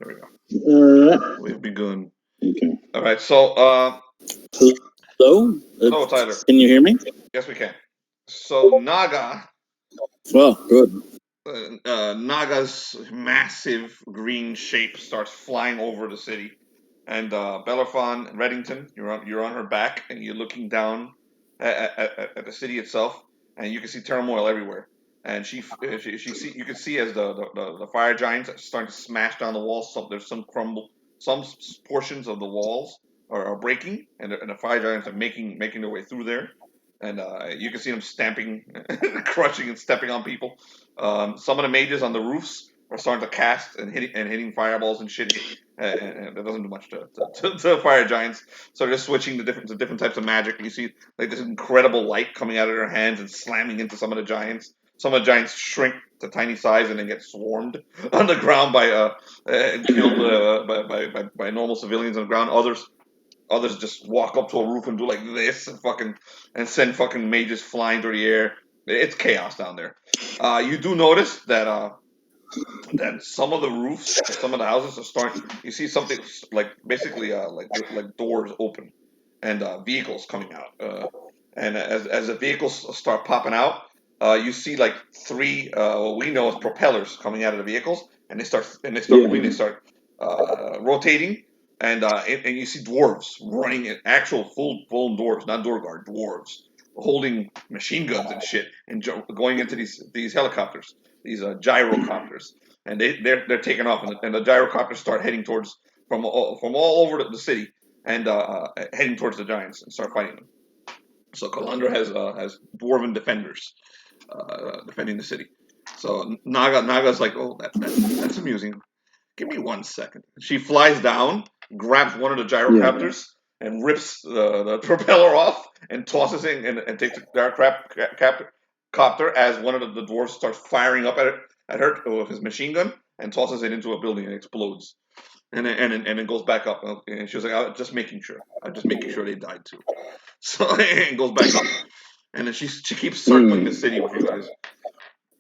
There we go. Alright. We've begun. Okay. All right. So, Hello? hello, Tyler. Can you hear me? Yes, we can. So Naga, Well, good. Naga's massive green shape starts flying over the city, and Bellerophon and Reddington, you're on her back, and you're looking down at the city itself, and you can see turmoil everywhere. And she see you can see as the fire giants are starting to smash down the walls. There's some crumble, some portions of the walls are breaking, and the fire giants are making their way through there. And you can see them stamping, crushing, and stepping on people. Some of the mages on the roofs are starting to cast and hitting fireballs and shit, and that doesn't do much to fire giants. So they're just switching to different types of magic. You see like this incredible light coming out of their hands and slamming into some of the giants. Some of the giants shrink to tiny size and then get swarmed on the ground by and killed by normal civilians on the ground. Others just walk up to a roof and do like this and send fucking mages flying through the air. It's chaos down there. You do notice that some of the roofs, some of the houses are starting. You see something like basically like doors open and vehicles coming out. And as the vehicles start popping out, you see like three what we know as propellers coming out of the vehicles, and they start moving. They start rotating, and you see dwarves running in actual full dwarves, not door guard dwarves, holding machine guns and shit, and going into these helicopters, these gyrocopters, and they're taking off, and the gyrocopters start heading towards from all over the city, and heading towards the giants and start fighting them. So Kalandrah has dwarven defenders defending the city. So Naga's like, oh, that's amusing. Give me 1 second. She flies down, grabs one of the gyrocopters, and rips the propeller off and tosses it and takes the gyrocopter as one of the dwarves starts firing up at her with his machine gun and tosses it into a building and explodes. And it goes back up. And she was like, I'm just making sure they died too. So it goes back up. And then she keeps circling the city with you guys.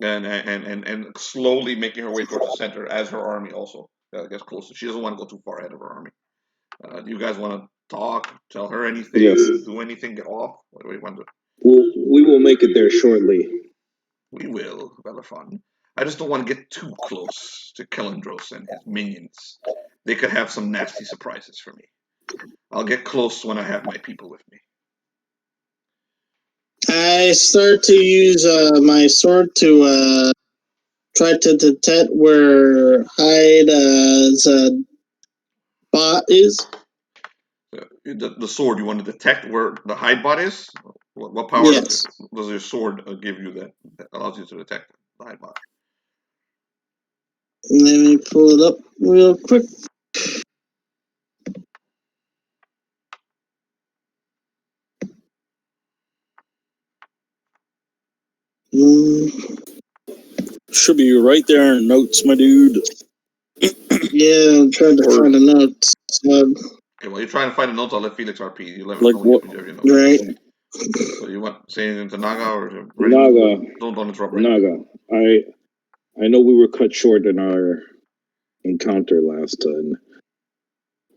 And slowly making her way towards the center as her army also gets closer. She doesn't want to go too far ahead of her army. Do you guys want to talk? Tell her anything? Yes. Do anything? Get off? What do we want to do? We will make it there shortly. We will, Bellerophon. I just don't want to get too close to Kellendros and his minions. They could have some nasty surprises for me. I'll get close when I have my people with me. I start to use my sword to try to detect where Hyde's bot is. The sword, you want to detect where the hide bot is? What power does your sword give you that allows you to detect the hide bot? Let me pull it up real quick. Should be right there in notes, my dude. Yeah, I'm trying to find the notes. Okay, well, you're trying to find the notes. I'll let Felix RP. You let me Like know what? when you have your notes. Right. So you want to say anything to Naga or Naga? Don't interrupt. Naga, I know we were cut short in our encounter last time.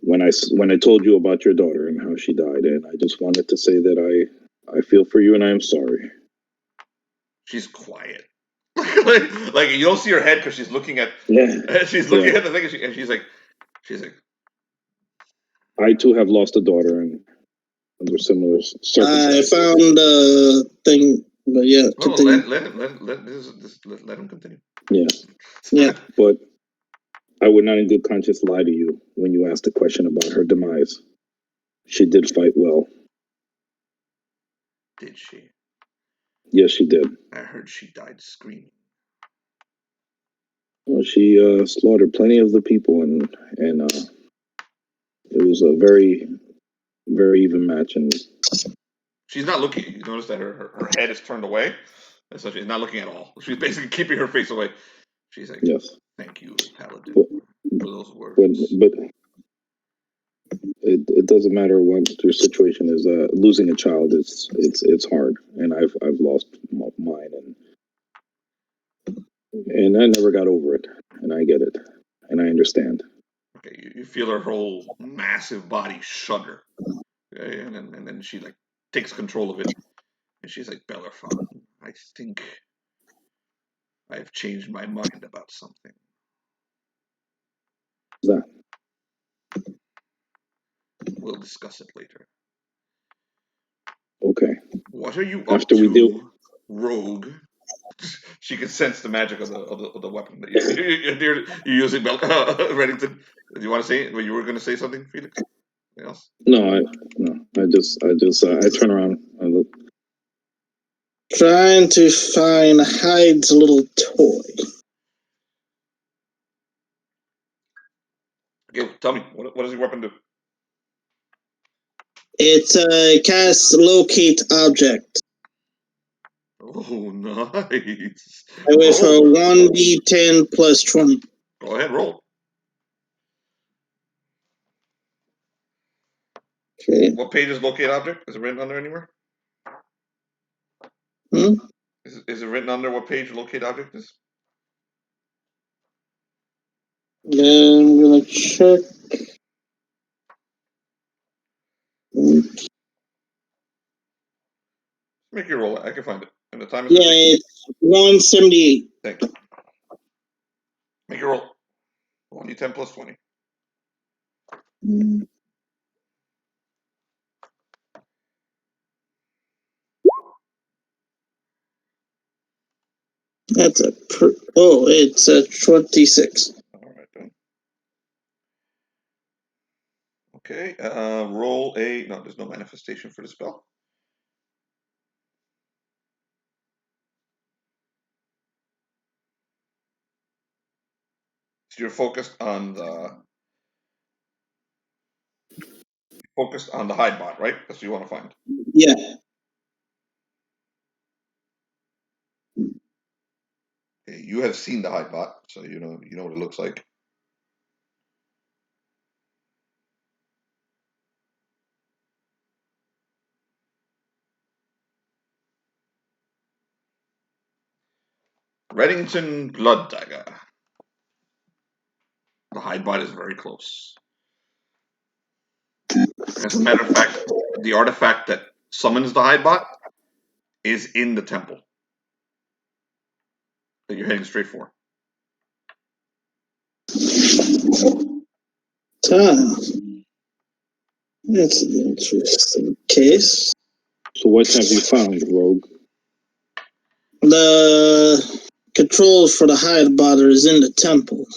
When I told you about your daughter and how she died, and I just wanted to say that I feel for you and I am sorry. She's quiet. like you don't see her head because she's looking at at the thing, and she's like I too have lost a daughter and under similar circumstances. I found the thing, but yeah. No, let him continue. Yeah. But I would not in good conscience lie to you when you asked a question about her demise. She did fight well. Did she? Yes, she did. I heard she died screaming. Well, she slaughtered plenty of the people, and it was a very, very even match. And she's not looking. You notice that her head is turned away, and so she's not looking at all. She's basically keeping her face away. She's like, yes, thank you, Paladin, for those words. But it doesn't matter what your situation is. Losing a child it's hard, and I've lost mine, and I never got over it, and I get it, and I understand. Okay, you feel her whole massive body shudder. Okay, and then she like takes control of it. And she's like, Bellerophon, I think I've changed my mind about something. That. We'll discuss it later. Okay. What are you up After to, we do, rogue? She can sense the magic of the weapon that you're using, Reddington. Do you want to say? Well, you were going to say something, Felix? Anything else? no, I turn around and look. Trying to find Hyde's little toy. Okay, tell me, what does your weapon do? It's cast locate object. Oh, nice. With a Roll. 1d10 plus 20. Go ahead, roll. Okay. What page is locate object? Is it written under anywhere? Is it written under what page locate object is? I'm gonna check. Make your roll. I can find it. And the time is Yeah, it's 178. Thank you. Make your roll. 1d10 plus 20. That's it's a 26. All right then. Okay. Roll a. No, there's no manifestation for the spell. So you're focused on the hide bot, right? That's what you want to find. Yeah. Okay, you have seen the hide bot, so you know what it looks like. Reddington Blood Dagger. The hide bot is very close. As a matter of fact, the artifact that summons the hide bot is in the temple that you're heading straight for. That's an interesting case. So what have you found, Rogue? The controls for the hide bot is in the temple.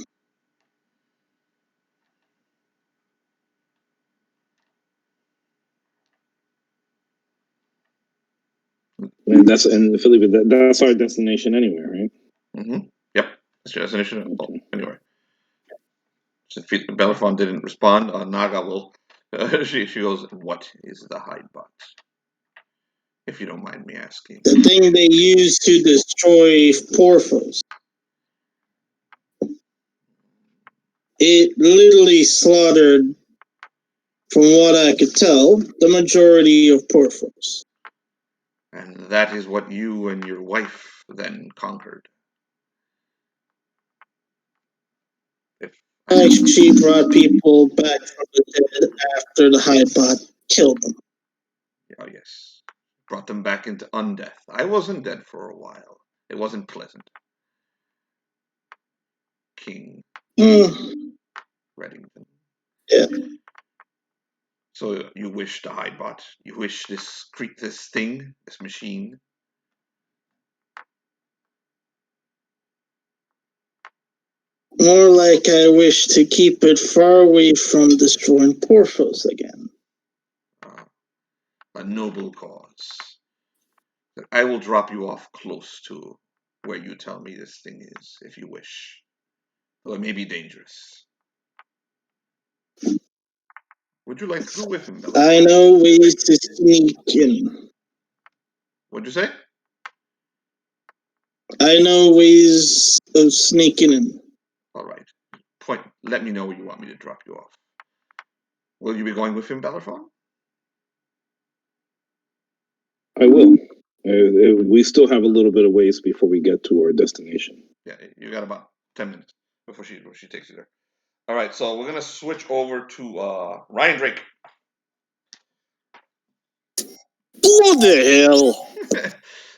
And Philip, that's our destination anyway, right? Mm-hmm. Yep, that's your destination. Oh, anyway, since Bellerophon didn't respond, Naga will. She goes, "What is the hide bot? If you don't mind me asking." The thing they use to destroy porphos. It literally slaughtered, from what I could tell, the majority of porphos. And that is what you and your wife then conquered. She brought people back from the dead after the hide bot killed them. Oh yes, brought them back into undeath. I wasn't dead for a while. It wasn't pleasant. King Reddington. Yeah. So you wish the hide bot? You wish this thing, this machine? More like I wish to keep it far away from destroying porphos again. A noble cause. I will drop you off close to where you tell me this thing is, if you wish. Though it may be dangerous. Would you like to go with him, Bellerophon? I know ways to sneak in. What'd you say? I know ways of sneaking in. All right. Let me know where you want me to drop you off. Will you be going with him, Bellerophon? I will. We still have a little bit of ways before we get to our destination. Yeah, you got about 10 minutes before she takes you there. All right, so we're gonna switch over to Riondrake. Bloody hell!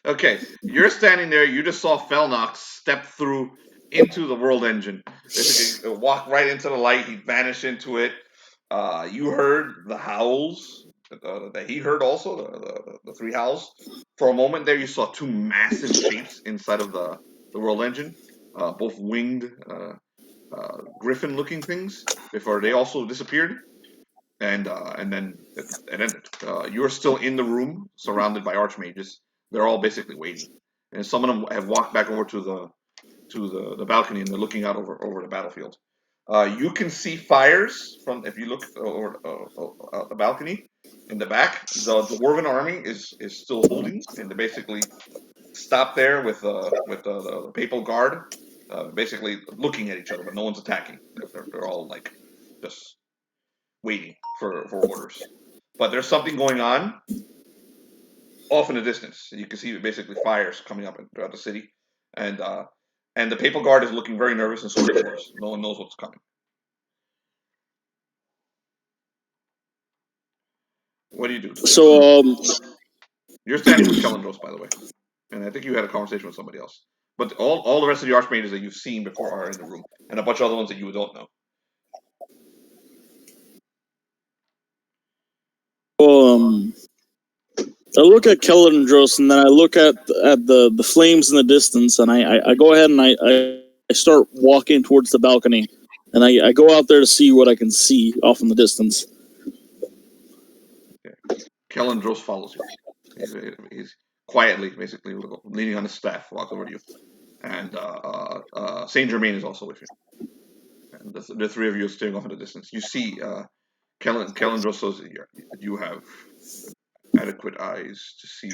Okay, you're standing there. You just saw Felnox step through into the world engine. Basically, walk right into the light. He vanished into it. You heard the howls that he heard also, the three howls. For a moment there, you saw two massive shapes inside of the world engine, both winged griffin-looking things. Before they also disappeared, and then you're still in the room, surrounded by archmages. They're all basically waiting, and some of them have walked back over to the balcony, and they're looking out over the battlefield. You can see fires from if you look over the balcony in the back. The dwarven army is still holding, and they're basically stopped there with the papal guard, basically looking at each other, but no one's attacking. They're all like just waiting for orders. But there's something going on off in the distance. You can see basically fires coming up throughout the city, and the papal guard is looking very nervous, and so are the dwarves. No one knows what's coming. What do you do? So, You're standing with Kellendros, by the way, and I think you had a conversation with somebody else. But all the rest of the archmages that you've seen before are in the room, and a bunch of other ones that you don't know. I look at Kellendros, and then I look at the flames in the distance, and I go ahead and I start walking towards the balcony, and I go out there to see what I can see off in the distance. Okay. Kellendros follows you. He's quietly, basically, leaning on his staff, walks over to you. And Saint Germain is also with you. And the three of you are staring off in the distance. You see Kellendros says you have adequate eyes to see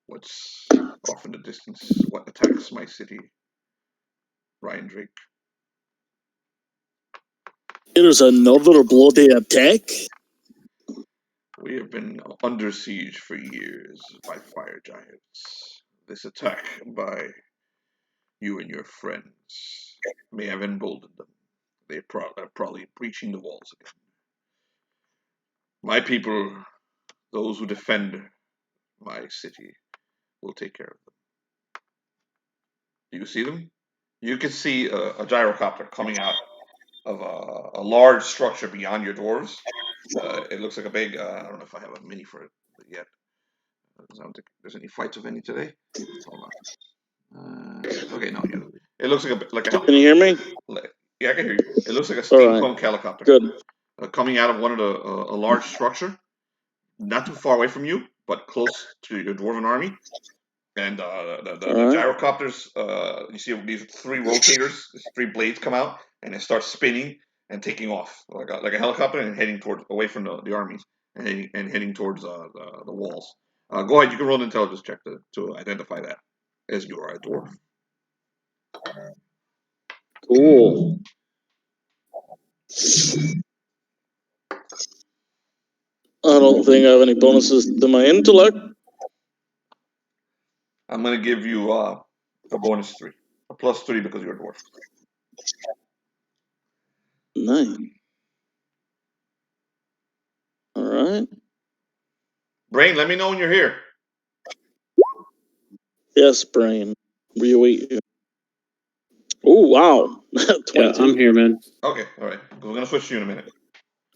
what's off in the distance, what attacks my city. Riondrake. There's another bloody attack. We have been under siege for years by fire giants. This attack by you and your friends may have emboldened them. They are probably breaching the walls again. My people, those who defend my city, will take care of them. Do you see them? You can see a gyrocopter coming out of a large structure beyond your dwarves. It looks like a big. I don't know if I have a mini for it yet. I don't think there's any fights of any today. Hold on. Okay, no, yeah. It looks like a helicopter. Can you hear me? Yeah, I can hear you. It looks like a steampunk helicopter. Good. Coming out of one of a large structure, not too far away from you, but close to your dwarven army. And the gyrocopters, you see these three rotators, these three blades come out, and it starts spinning and taking off like a helicopter and heading away from the armies and heading towards the walls. Go ahead, you can roll an intelligence check to identify that as you are a dwarf. Cool. I don't think I have any bonuses to my intellect. I'm going to give you a bonus 3, a plus 3 because you're a dwarf. Nice. All right. Brain, let me know when you're here. Yes, Brain. We await you. Oh, wow. Yeah, I'm here, man. Okay, all right. We're going to switch to you in a minute.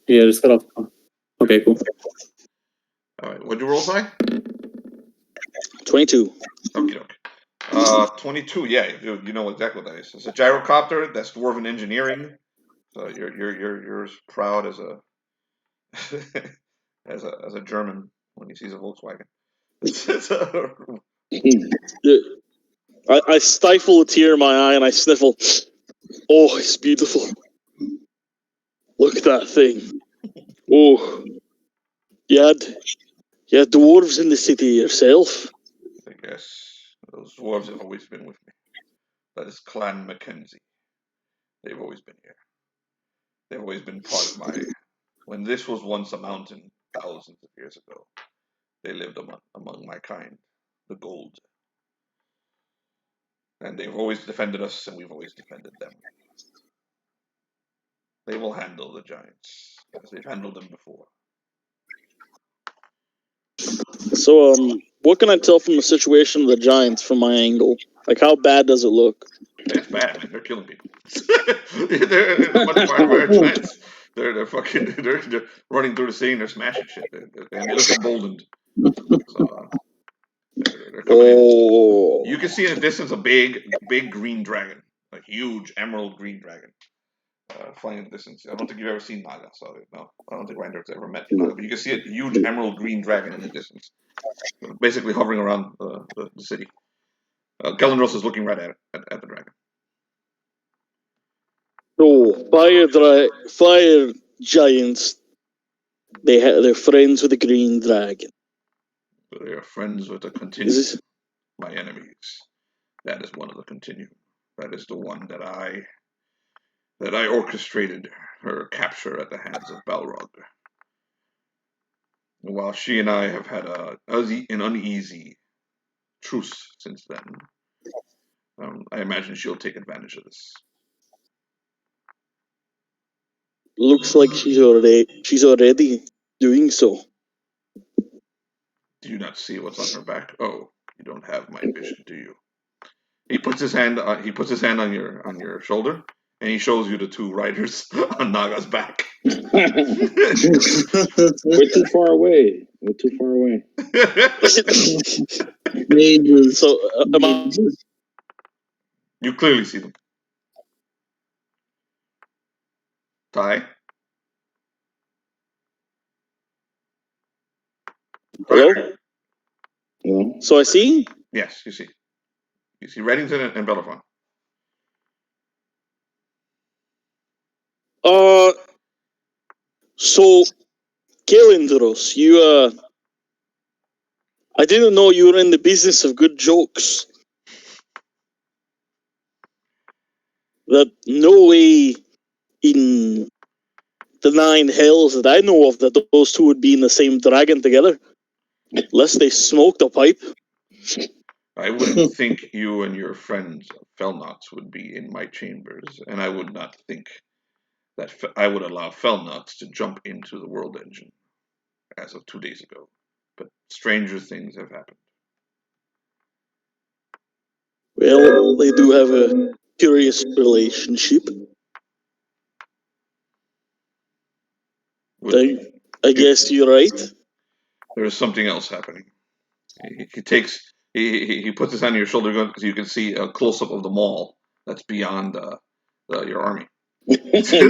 Yeah, just got off. Okay, cool. All right. What'd you roll, Si? 22. Okay. 22. Yeah, you know exactly what that is. It's a gyrocopter. That's dwarven engineering. So you're as proud as a as a German when he sees a Volkswagen. I stifle a tear in my eye and I sniffle. Oh, it's beautiful. Look at that thing. Oh, you had dwarves in the city yourself. I guess those dwarves have always been with me. That is Clan Mackenzie. They've always been here. They've always been part of my. When this was once a mountain, thousands of years ago, they lived among my kind, the Gold. And they've always defended us, and we've always defended them. They will handle the giants as they've handled them before. So, what can I tell from the situation of the giants from my angle? Like, how bad does it look? It's bad, man. They're killing people. they're much barbaric giants. They're fucking they're running through the city and they're smashing shit. And they look emboldened. So they're coming in. You can see in the distance a big green dragon, a huge emerald green dragon, flying in the distance. I don't think you've ever seen Naga, so no, I don't think Riondrake's ever met Naga. But you can see a huge emerald green dragon in the distance, basically hovering around the city. Kellendros is looking right at the dragon. So, fire giants, they're friends with the green dragon. They are friends with the continuum. My enemies. That is one of the continuum. That is the one that I orchestrated her capture at the hands of Balrog. While she and I have had an uneasy truce since then, I imagine she'll take advantage of this. Looks like she's already doing so. Do you not see what's on her back? Oh, you don't have my vision, do you? He puts his hand on your shoulder, and he shows you the two riders on Naga's back. We're too far away. So, you clearly see them. Ty? Hello? Hello? So I see? Yes, you see. You see Reddington and Bellerophon. So, Kellendros, I didn't know you were in the business of good jokes. That no way in the 9 hells that I know of that those two would be in the same dragon together. Unless they smoked a pipe. I wouldn't think you and your friends Felnox would be in my chambers, and I would not think that I would allow Felnox to jump into the world engine as of 2 days ago. But stranger things have happened. Well, they do have a curious relationship. I guess you're right. There is something else happening. He puts his hand on your shoulder so you can see a close up of the mall that's beyond your army. You see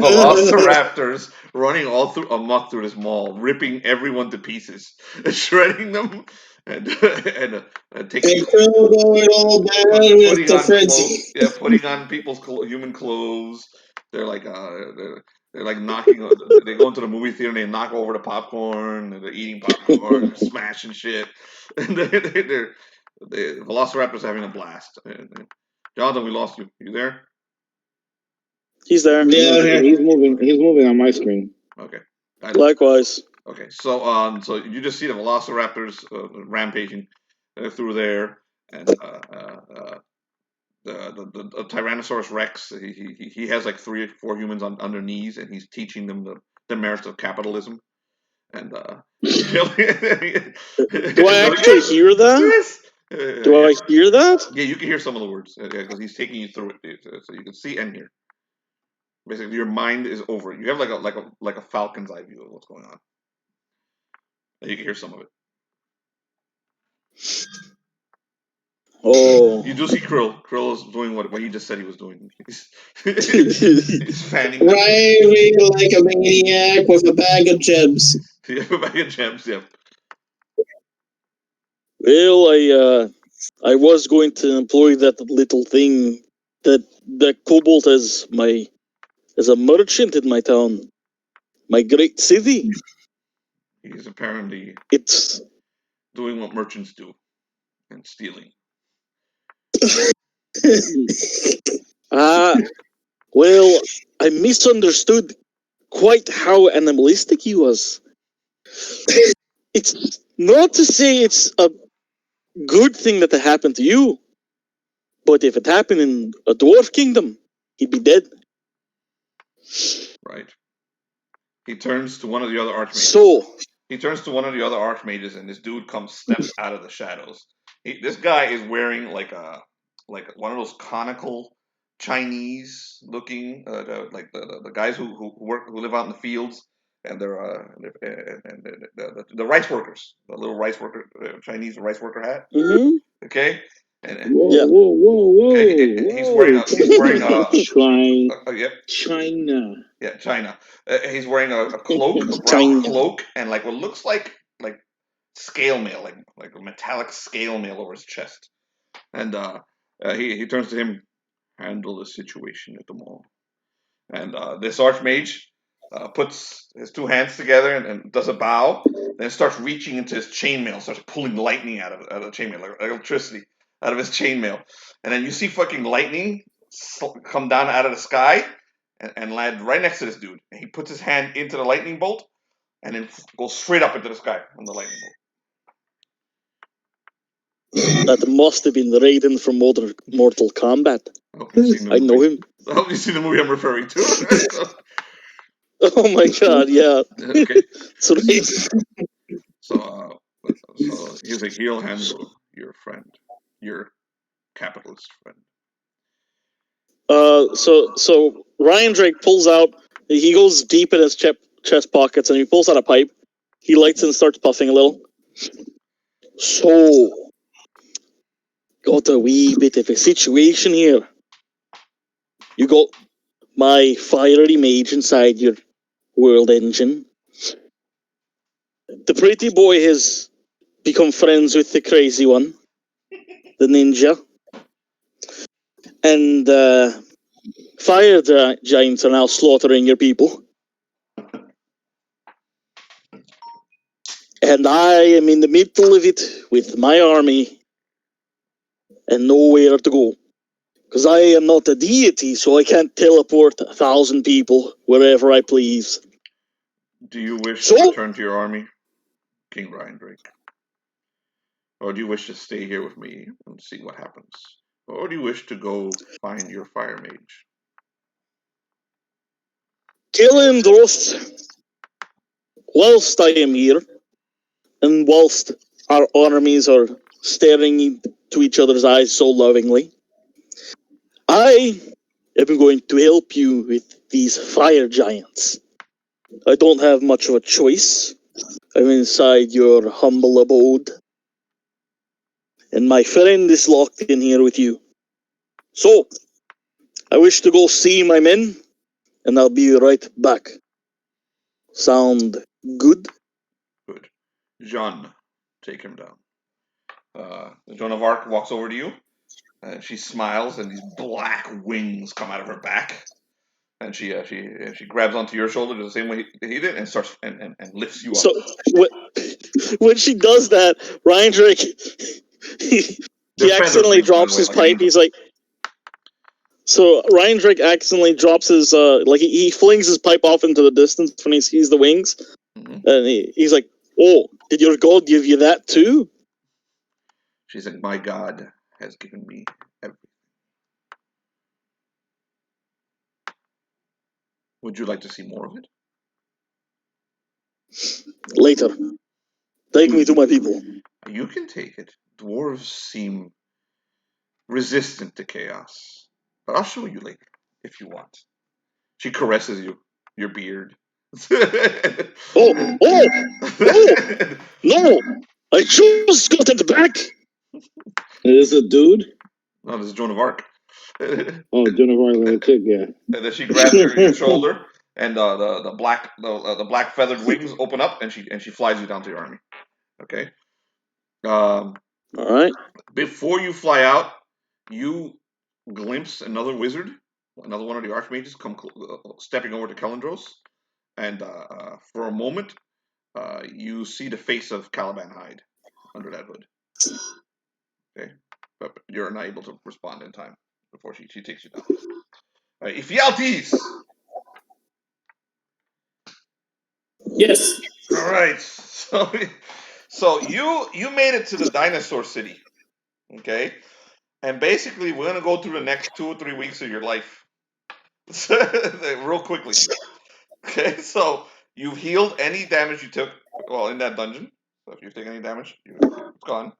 velociraptors running all amok through this mall, ripping everyone to pieces, shredding them, and taking. And Krill going all bad with the frenzy. Putting on people's human clothes. They're like knocking. They go into the movie theater and they knock over the popcorn. And they're eating popcorn, they're smashing shit, and the velociraptors having a blast. Jonathan, we lost you. You there? He's there. Yeah, he's moving on my screen. Okay. Likewise. Okay, so you just see the velociraptors rampaging through there, and the Tyrannosaurus Rex. He has like 3 or 4 humans on their knees, and he's teaching them the merits of capitalism. And do I actually hear that? Do I hear that? Yeah, you can hear some of the words because he's taking you through it, so you can see and hear. Basically, your mind is over it. You have like a falcon's eye view of what's going on. And you can hear some of it. Oh. You do see Krill. Krill is doing what he just said he was doing. He's fanning. Riding like a maniac with a bag of gems. Yeah, a bag of gems, yeah. Well, I was going to employ that little thing that kobold as a merchant in my town, my great city. He's apparently doing what merchants do and stealing. Well, I misunderstood quite how animalistic he was. It's not to say it's a good thing that it happened to you, but if it happened in a dwarf kingdom, he'd be dead. Right. He turns to one of the other archmages. So, He turns to one of the other archmages, and this dude steps out of the shadows. This guy is wearing like one of those conical Chinese looking like the guys who live out in the fields, and they're the rice workers, the little rice worker Chinese rice worker hat. mhm. Okay, and Whoa, Yeah. whoa, whoa, whoa! okay, he's wearing yep. China. He's wearing a cloak, a brown China. cloak, and like what looks like scale mail, like a metallic scale mail over his chest. And he turns to him, handle the situation at the mall. And this archmage puts his two hands together and does a bow, then starts reaching into his chainmail, starts pulling lightning out of the chainmail, like electricity out of his chainmail. And then you see fucking lightning come down out of the sky and land right next to this dude. And he puts his hand into the lightning bolt and then goes straight up into the sky on the lightning bolt. That must have been Raiden from Mortal Kombat. I know him. I hope you've seen the movie I'm referring to. Oh my god, yeah. Okay. So right. So he's like, he'll handle your friend, your capitalist friend. So Riondrake pulls out. He goes deep in his chest pockets and he pulls out a pipe. He lights and starts puffing a little. So, got a wee bit of a situation here. You got my fiery mage inside your world engine. The pretty boy has become friends with the crazy one, the ninja. And fire giants are now slaughtering your people. And I am in the middle of it with my army and nowhere to go. Because I am not a deity, so I can't teleport 1,000 people wherever I please. Do you wish to return to your army, King Riondrake? Or do you wish to stay here with me and see what happens? Or do you wish to go find your fire mage? Kellendros, whilst I am here, and whilst our armies are staring into each other's eyes so lovingly, I am going to help you with these fire giants. I don't have much of a choice. I'm inside your humble abode. And my friend is locked in here with you. So, I wish to go see my men, and I'll be right back. Sound good? Good. Jean, take him down. Joan of Arc walks over to you. She smiles, and these black wings come out of her back. And she grabs onto your shoulder the same way he did, and starts and lifts you up. So when she does that, Riondrake he accidentally drops his pipe. He's like, so Riondrake accidentally drops his he flings his pipe off into the distance when he sees the wings, and he's like, "Oh, did your god give you that too?" She's like, "My god has given me everything." Would you like to see more of it? Later. Take me to my people. You can take it. Dwarves seem resistant to chaos. But I'll show you later, if you want. She caresses your beard. Oh! No! I just got it back! Is this a dude? No, this is Joan of Arc. Oh, Joan of Arc, the chick, yeah. And then she grabs your shoulder, and the black feathered wings open up, and she flies you down to your army. Okay. All right. Before you fly out, you glimpse another wizard, another one of the Archmages, come stepping over to Kellendros, and for a moment, you see the face of Caliban hide under that hood. Okay, but you're not able to respond in time before she takes you down. Ephialtes! Yes. All right, so you made it to the dinosaur city, okay, and basically we're gonna go through the next 2 or 3 weeks of your life. real quickly. Okay, so you've healed any damage you took in that dungeon. So if you take any damage, it's gone.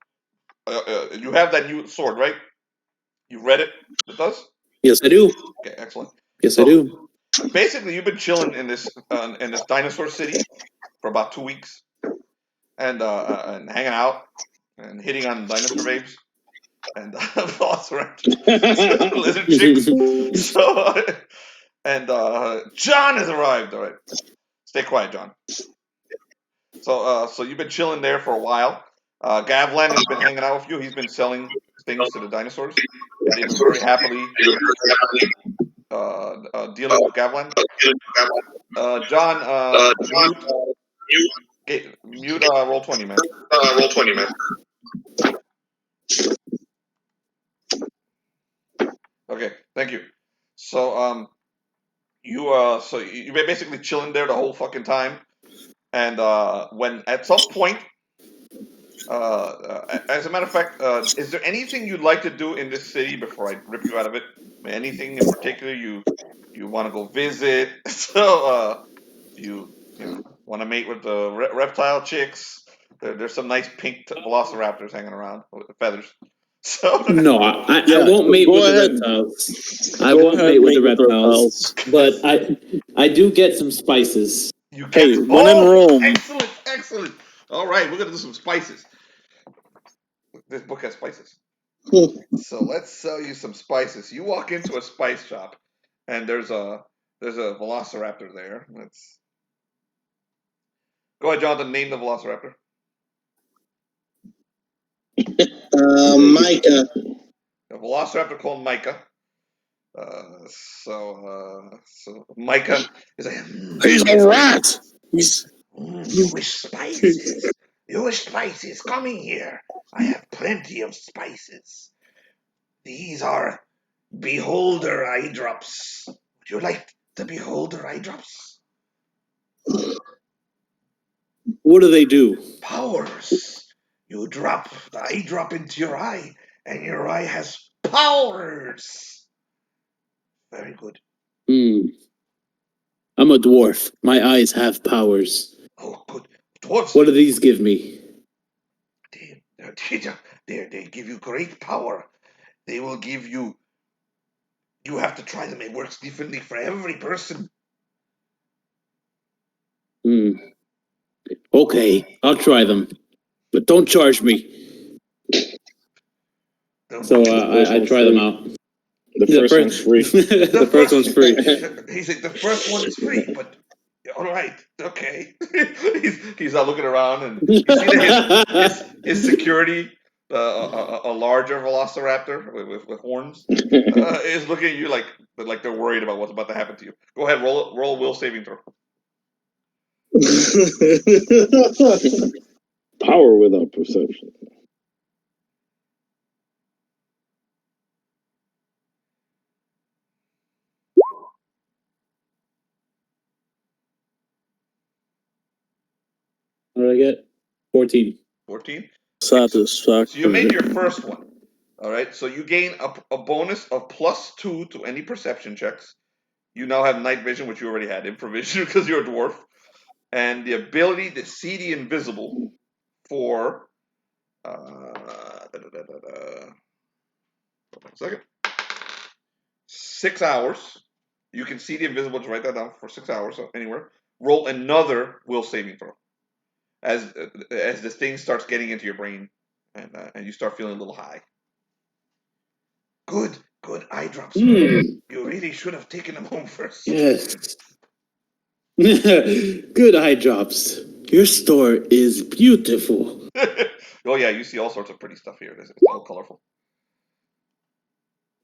You have that new sword, right? You read it. It does. Yes, I do. Okay, excellent. Yes, So I do. basically, you've been chilling in this dinosaur city for about 2 weeks, and hanging out and hitting on dinosaur babes and velociraptors, lizard chicks. So and John has arrived. All right, stay quiet, John. So you've been chilling there for a while. Gavlan has been hanging out with you. He's been selling things to the dinosaurs. They've been very happily dealing with Gavlan. John, mute roll 20, man. Roll 20, man. Okay, thank you. So you've been basically chilling there the whole fucking time, and when at some point, as a matter of fact, is there anything you'd like to do in this city before I rip you out of it? Anything in particular you want to go visit? So you want to mate with the reptile chicks? There's some nice pink velociraptors hanging around with the feathers. So No, I Yeah, won't mate go with ahead. the reptiles. I Go won't ahead, mate with the mate with the reptiles. But I do get some spices. you get Hey, when in Rome. Excellent. All right, we're gonna do some spices. This book has spices. So let's sell you some spices. You walk into a spice shop, and there's a velociraptor there. Let's go ahead, Jonathan. Name the velociraptor. Micah. A velociraptor called Micah. So Micah is like, He's a rat. you wish spices? You wish spices? Come in here. I have plenty of spices. These are beholder eye drops. Would you like the beholder eye drops? What do they do? Powers. You drop the eye drop into your eye, and your eye has powers. Very good. I'm a dwarf. My eyes have powers. Oh, good. Dwarves. What do these give me? They give you great power. They will give you. You have to try them. It works differently for every person. Okay, I'll try them. But don't charge me. So I try them out. The first one's free. The first one's free. He's like, the first one is free, but all right, okay. he's not looking around, and you see that his security, a larger velociraptor with horns, is looking at you like they're worried about what's about to happen to you. Go ahead, roll a will saving throw. Power without perception. What did I get? 14. 14. Satisfactory. So you made your first one. All right. So you gain a bonus of +2 to any perception checks. You now have night vision, which you already had, improvision because you're a dwarf, and the ability to see the invisible for. Hold on a second. 6 hours. You can see the invisible. Just write that down for 6 hours. So anywhere. Roll another will saving throw as the thing starts getting into your brain, and you start feeling a little high. Good eye drops. You really should have taken them home first. Yes. Good eye drops. Your store is beautiful. Oh yeah, you see all sorts of pretty stuff here. It's all colorful.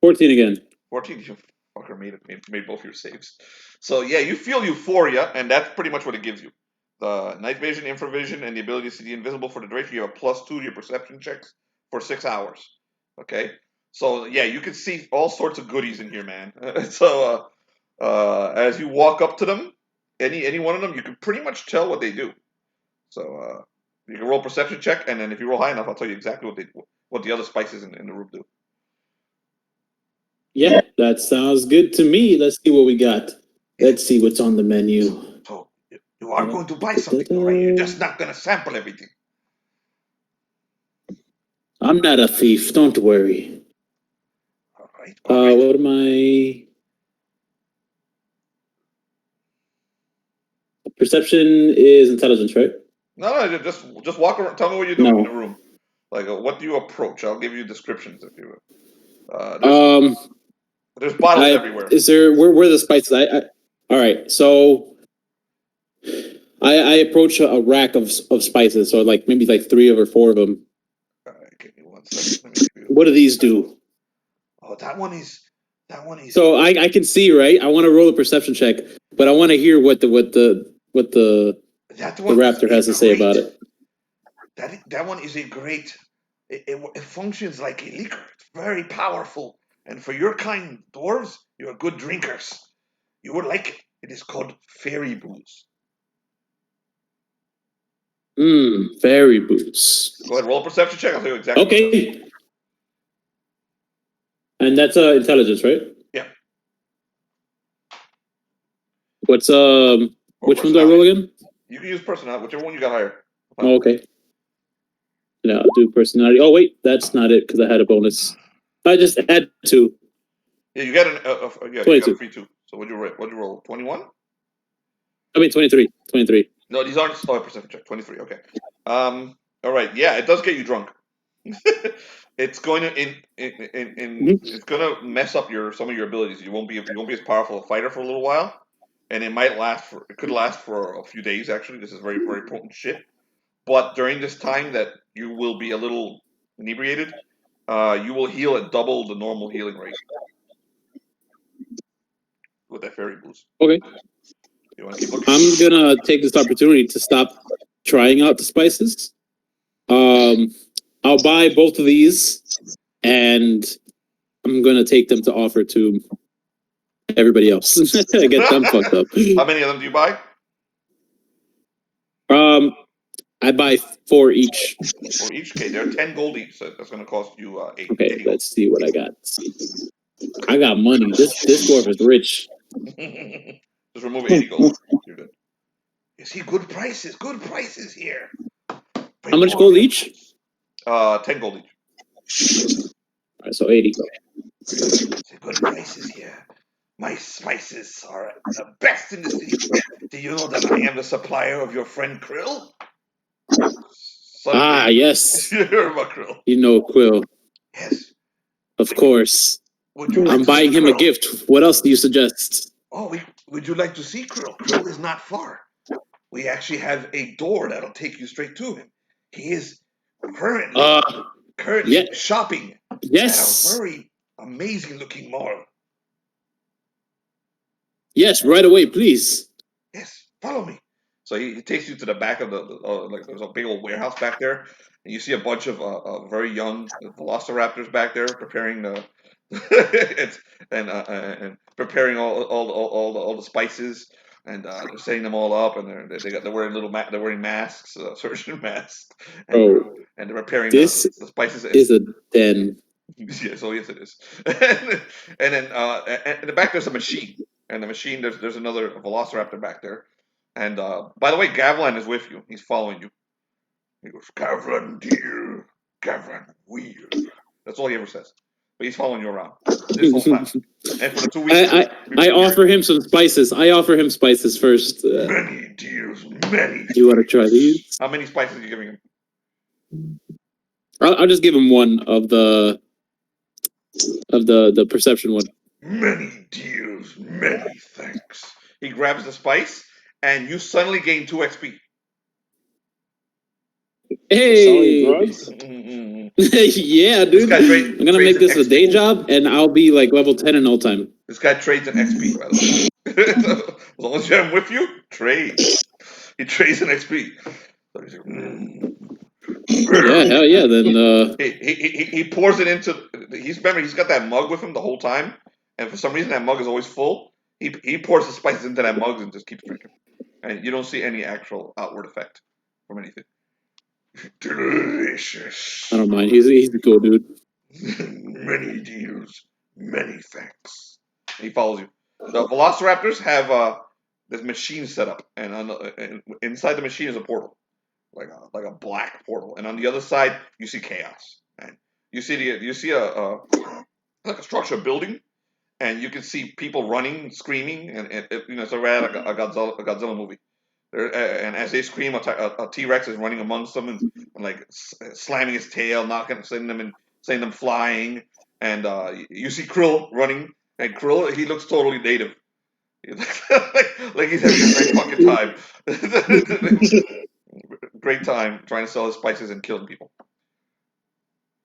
14 again. 14, you fucker made both your saves. So yeah, you feel euphoria, and that's pretty much what it gives you. The night vision, infravision, and the ability to see the invisible for the duration. You have a +2 to your perception checks for 6 hours. Okay, so yeah, you can see all sorts of goodies in here, man. So as you walk up to them, any one of them, you can pretty much tell what they do. So you can roll a perception check, and then if you roll high enough, I'll tell you exactly what the other spices in the room do. Yeah, that sounds good to me. Let's see what we got. Let's see what's on the menu. So you are going to buy something, though, right? You're just not going to sample everything. I'm not a thief. Don't worry. All right. All right. What am I? Perception is intelligence, right? No, just walk around. Tell me what you're doing in the room. Like, what do you approach? I'll give you descriptions if you will. There's bottles everywhere. Is there where are the spices? All right. So I approach a rack of spices. So like maybe like 3 or 4 of them. All right, give me 1 second. Let me give you. What do these do? Oh, that one is. So I can see, right? I want to roll a perception check, but I want to hear what the raptor has to say about it. That one is a great. It functions like a liquor. It's very powerful, and for your kind dwarves, you are good drinkers. You would like it. It is called fairy booze. Fairy booze. Go ahead, roll a perception check. I'll tell you exactly. Okay. And that's intelligence, right? Yeah. What's which one do I roll again? You can use personality, whichever one you got higher. Oh, okay. Yeah, I'll do personality. Oh wait, that's not it because I had a bonus. I just add 2. Yeah, you got an 22. You got a free 2. So what'd you roll? 21? I mean 23. 23. No, these aren't perception check. 23. Okay. All right. Yeah, it does get you drunk. It's going to it's going to mess up some of your abilities. You won't be as powerful a fighter for a little while, and it could last for a few days. Actually, this is very very potent shit. But during this time that you will be a little inebriated, you will heal at double the normal healing rate with that fairy boost. Okay. You want to keep looking? I'm gonna take this opportunity to stop trying out the spices. I'll buy both of these, and I'm gonna take them to offer to everybody else. Get them fucked up. How many of them do you buy? I buy 4 each. 4 each? Okay, they're 10 gold each, so that's going to cost you 8. Okay, let's see what I got. I got money. This dwarf is rich. Just remove 80 gold. You're good. You see, good prices here. How much gold each? 10 gold each. All right, so 80. See, good prices here. My spices are the best in the city. Do you know that I am the supplier of your friend Krill? Suddenly, yes. You hear about Krill. You know Quill. Yes. Of course. I'm buying him a gift. What else do you suggest? Oh, would you like to see Krill? Krill is not far. We actually have a door that'll take you straight to him. He is currently shopping at a very amazing looking mall. Yes, right away, please. Yes, follow me. So he takes you to the back of like there's a big old warehouse back there, and you see a bunch of very young velociraptors back there preparing and preparing all the spices, and they're setting them all up, and they're wearing masks, surgeon masks, and they're preparing the spices. Is a den. Yes, yes it is. and then in the back there's a machine, and the machine there's another velociraptor back there. And by the way, Gavlan is with you. He's following you. He goes, Gavlan, dear. Gavlan, weird. That's all he ever says. But he's following you around this whole time. And for the 2 weeks, I offer him some spices. I offer him spices first. Many dears, many. Do you want to try these? How many spices are you giving him? I'll just give him one of the perception one. Many dears, many thanks. He grabs the spice, and you suddenly gain 2 XP. Hey! Yeah, dude. I'm gonna make this a day job, and I'll be like level 10 in no time. This guy trades an XP, by the way. As long as you have him with you, trade. He trades an XP. So he's like, Yeah, hell yeah. Then he pours it into. He's got that mug with him the whole time, and for some reason that mug is always full. He pours the spices into that mug and just keeps drinking, and you don't see any actual outward effect from anything. Delicious. I don't mind. He's a cool dude. Many deals, Many thanks. And he follows you. The Velociraptors have this machine set up, and inside the machine is a portal, like a black portal, and on the other side you see chaos. And you see a like a structure building, and you can see people running, screaming, and it's like a Godzilla movie. And as they scream, a T-Rex is running amongst them and like slamming his tail, sending them flying. And you see Krill running, and Krill, he looks totally native. like he's having a great fucking time. Great time trying to sell his spices and killing people.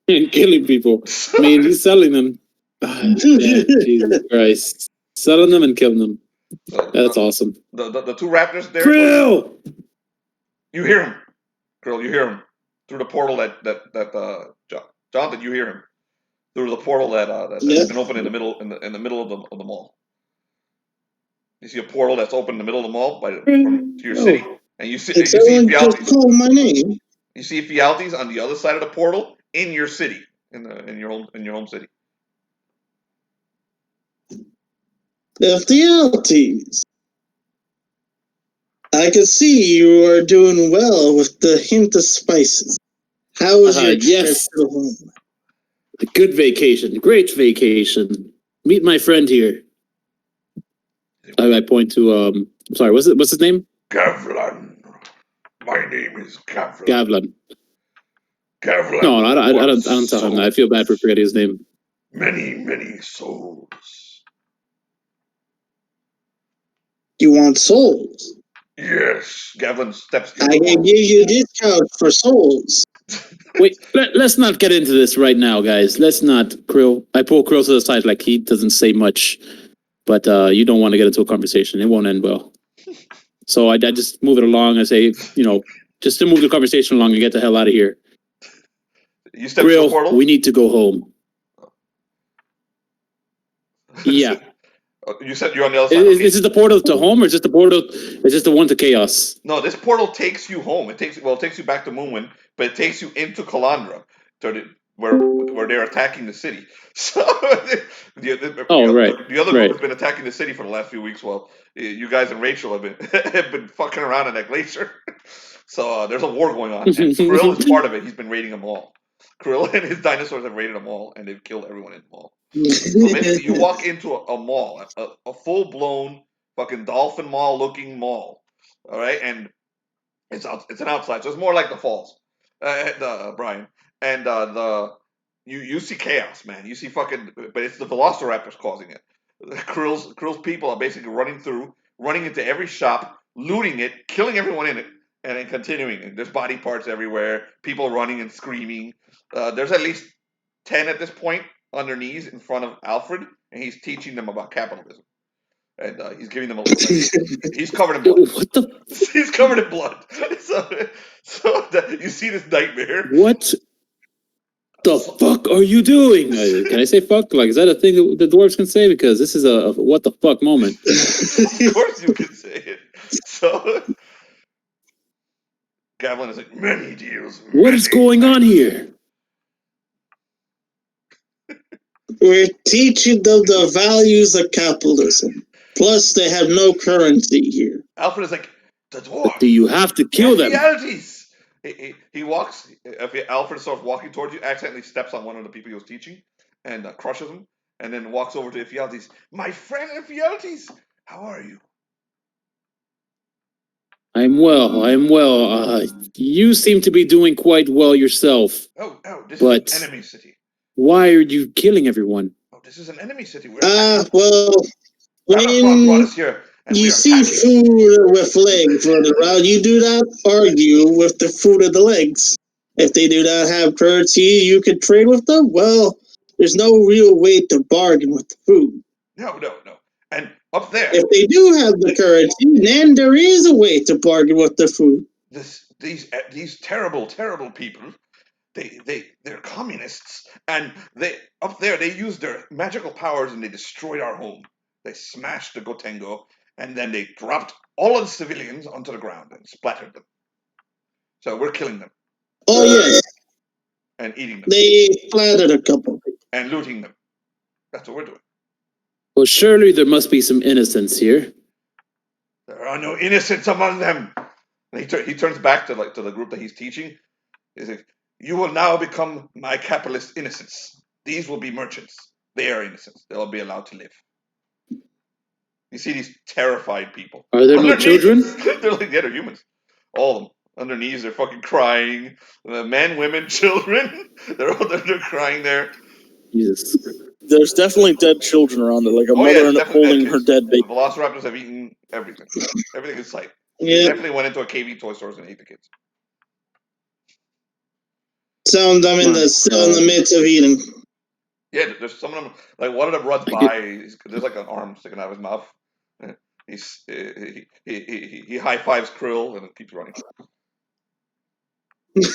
And killing people. I mean, he's selling them. Yeah, Jesus Christ. Selling them and killing them. So, That's awesome. The two raptors there. Krill! You hear him. Krill, you hear him. Through the portal that Jonathan, you hear him. Through the portal that's been open in the middle of the mall. You see a portal that's open in the middle of the mall to your city, and you see Ephialtes. Just call my name. You see Ephialtes on the other side of the portal in your city, in your home city. Ephialtes. I can see you are doing well with the hint of spices. How was your trip to home? A good vacation. Great vacation. Meet my friend here. I point to I'm sorry, what's his name? Gavlan. My name is Gavlan. Gavlan. Gavlan. No, I don't tell him that. I feel bad for forgetting his name. Many souls. You want souls? Yes. Gavlan steps to I can give you a discount for souls. Wait, let's not get into this right now, guys. Let's not. Krill. I pull Krill to the side like he doesn't say much, but you don't want to get into a conversation. It won't end well. So I just move it along. I say, just to move the conversation along and get the hell out of here. You step to the portal? We need to go home. Yeah. You said you're on the other side. Is it the portal to home, or is it the portal? Is this the one to chaos? No, this portal takes you home. It takes you back to Moonwind, but it takes you into Kalandrah, where they're attacking the city. So the other group has been attacking the city for the last few weeks. While you guys and Rachel have been fucking around in that glacier. So there's a war going on, and Krill is part of it. He's been raiding them all. Krill and his dinosaurs have raided them all, and they've killed everyone in the mall. So basically, you walk into a mall, a full-blown fucking dolphin mall looking mall, all right, and it's an outside, so it's more like the Falls, Brian, and you see chaos, man. You see fucking, but it's the Velociraptors causing it. Krill's people are basically running into every shop, looting it, killing everyone in it, and then continuing. And there's body parts everywhere, people running and screaming. There's at least 10 at this point on their knees in front of Alfred, and he's teaching them about capitalism. And he's giving them he's covered in blood. What the? He's covered in blood. So you see this nightmare. What the fuck are you doing? Can I say fuck? Like, is that a thing that the dwarves can say? Because this is a what the fuck moment. Of course you can say it. So Gavlan is like, many deals. What is going on here? We're teaching them the values of capitalism. Plus, they have no currency here. Alfred is like, the dwarf. Do you have to kill them? He walks. Alfred starts walking towards you, accidentally steps on one of the people he was teaching, and crushes him, and then walks over to Ephialtes. My friend Ephialtes, how are you? I'm well. You seem to be doing quite well yourself. Oh, this is an enemy city. Why are you killing everyone? Oh, this is an enemy city. Well, when you see food with legs running around, you do not argue with the food of the legs. If they do not have currency, you can trade with them. Well, there's no real way to bargain with the food. No. And up there, if they do have the currency, then there is a way to bargain with the food. These terrible people. They're communists, and they used their magical powers and they destroyed our home. They smashed the Gotengo, and then they dropped all of the civilians onto the ground and splattered them. So we're killing them. Oh yes. And eating them. They splattered a couple. And looting them. That's what we're doing. Well, surely there must be some innocence here. There are no innocents among them. And he turns back to the group that he's teaching. He's like, you will now become my capitalist innocents. These will be merchants. They are innocents. They'll be allowed to live. You see these terrified people. Are there no children? They're like, yeah, they're humans. All of them. Underneath, they're fucking crying. Men, women, children. They're crying there. Jesus. There's definitely dead children around it, like a mother holding her dead baby. The velociraptors have eaten everything. Everything in sight. Yeah. They definitely went into a KV toy stores and ate the kids. Some of them still in the midst of eating. Yeah, there's some of them. Like one of them runs by. There's like an arm sticking out of his mouth. He high fives Krill and keeps running.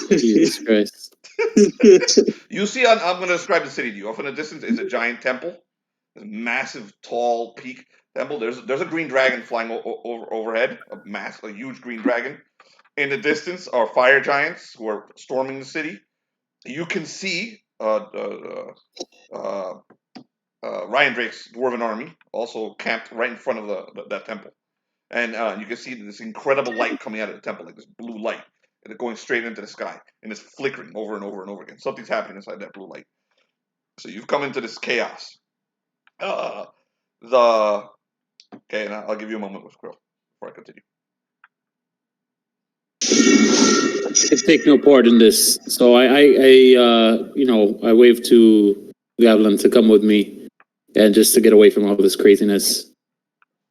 Jesus Christ. You see, I'm going to describe the city to you. Off in the distance is a giant temple. This massive, tall peak temple. There's a green dragon flying overhead. A huge green dragon. In the distance are fire giants who are storming the city. You can see Riondrake's dwarven army also camped right in front of that temple. And you can see this incredible light coming out of the temple, like this blue light, and it's going straight into the sky, and it's flickering over and over and over again. Something's happening inside that blue light. So you've come into this chaos. Okay, and I'll give you a moment with Krill before I continue. I take no part in this, so I wave to Gavlin to come with me, and just to get away from all this craziness.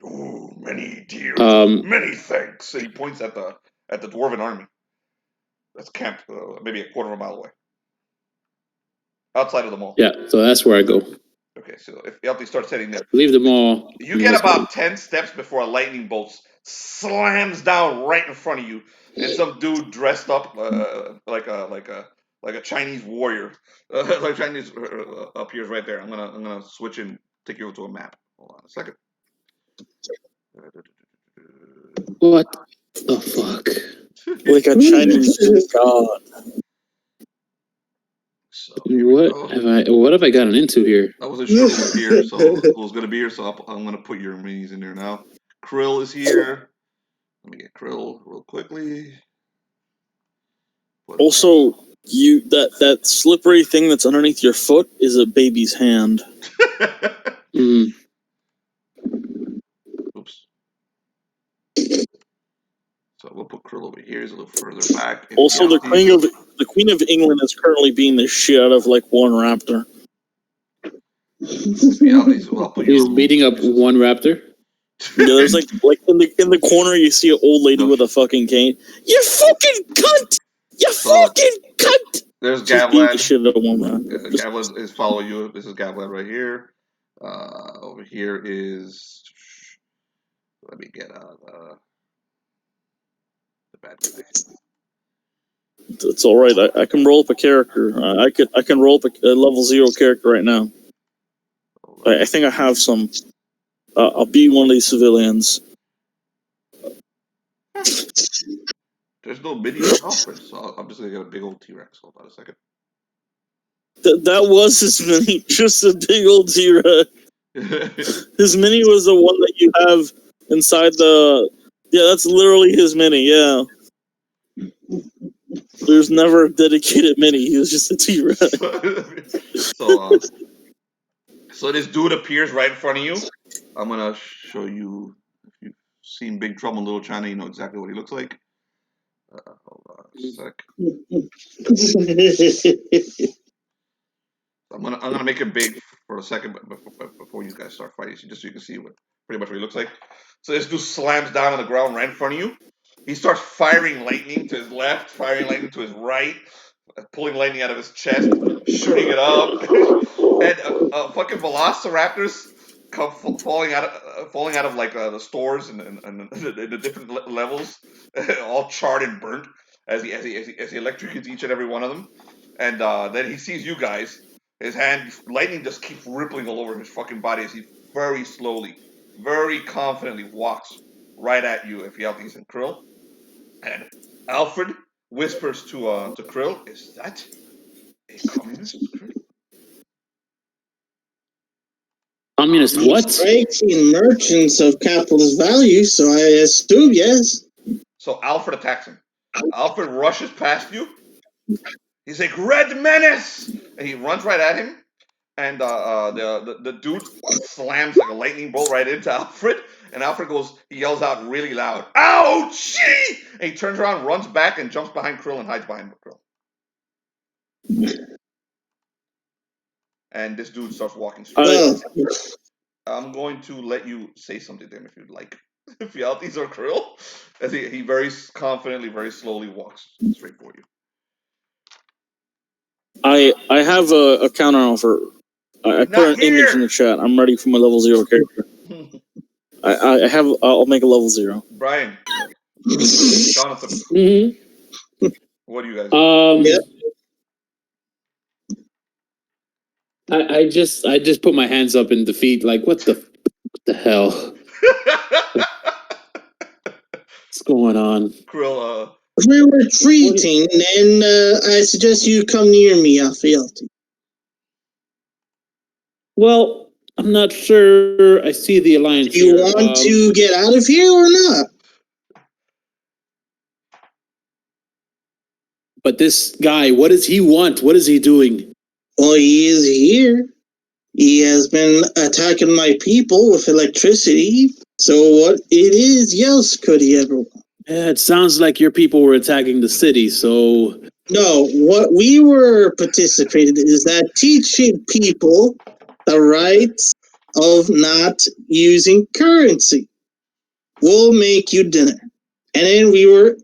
Ooh, many dear, many thanks. And he points at the dwarven army that's camped maybe a quarter of a mile away, outside of the mall. Yeah, so that's where I go. Okay, so if Ephialtes starts heading there, leave the mall. You get about 10 steps before a lightning bolt slams down right in front of you, and some dude dressed up like a Chinese warrior, like Chinese appears right there. I'm gonna switch and take you over to a map. Hold on a second. What the fuck? Like a Chinese god. So what have I gotten into here? I wasn't sure who was here, so who was gonna be here. So I'm gonna put your minis in there now. Krill is here. Let me get Krill real quickly. Also, that slippery thing that's underneath your foot is a baby's hand. Oops. So we'll put Krill over here. He's a little further back. Also, the Queen of England is currently beating the shit out of like one raptor. He's beating up one raptor. Yeah, there's like in the corner you see an old lady with a fucking cane. You fucking cunt! You fucking cunt! There's Gavlad. Gavlad is following you. This is Gavlad right here. Over here is. Let me get the bad guy. It's all right. I can roll up a character. I can roll up a level 0 character right now. I think I have some. I'll be one of these civilians. There's no mini office, so I'm just gonna get a big old T-Rex. Hold on a second. That was his mini, just a big old T-Rex. His mini was the one that you have inside the. Yeah, that's literally his mini. Yeah. There's never a dedicated mini. He was just a T-Rex. So this dude appears right in front of you. I'm gonna show you. If you've seen Big Trouble in Little China, you know exactly what he looks like. Hold on a sec. I'm gonna make it big for a second, but before you guys start fighting, just so you can see pretty much what he looks like. So this dude slams down on the ground right in front of you. He starts firing lightning to his left, firing lightning to his right, pulling lightning out of his chest, shooting it up, and fucking velociraptors come falling out of like the stores and the different levels, all charred and burnt as he electrocutes each and every one of them, and then he sees you guys. His lightning just keeps rippling all over his fucking body as he very slowly, very confidently walks right at you, Ephialtes and Krill. And Alfred whispers to Krill, "Is that a communist, Krill?" Communist what? Striking merchants of capitalist value, so I assume yes. So Alfred attacks him. Alfred rushes past you. He's like, Red Menace! And he runs right at him. And the dude slams like a lightning bolt right into Alfred. And Alfred he yells out really loud, "Ouchie!" And he turns around, runs back, and jumps behind Krill and hides behind Krill. And this dude starts walking straight. I'm going to let you say something to him if you'd like. Ephialtes or Krill, as he very confidently, very slowly walks straight for you. I have a counter offer. I put an image in the chat. I'm ready for my level 0 character. I'll make a level 0. Brian, Jonathan, what do you guys do? I just put my hands up in defeat. Like, what the hell? What's going on? Krill, we're retreating, and I suggest you come near me, Ephialtes. Well, I'm not sure I see the alliance. Do you want to get out of here or not? But this guy, what does he want? What is he doing? Well, he is here. He has been attacking my people with electricity. So what else could he ever want? Yeah, it sounds like your people were attacking the city, so... No, what we were participating in is that teaching people the rights of not using currency. We'll make you dinner. And then we were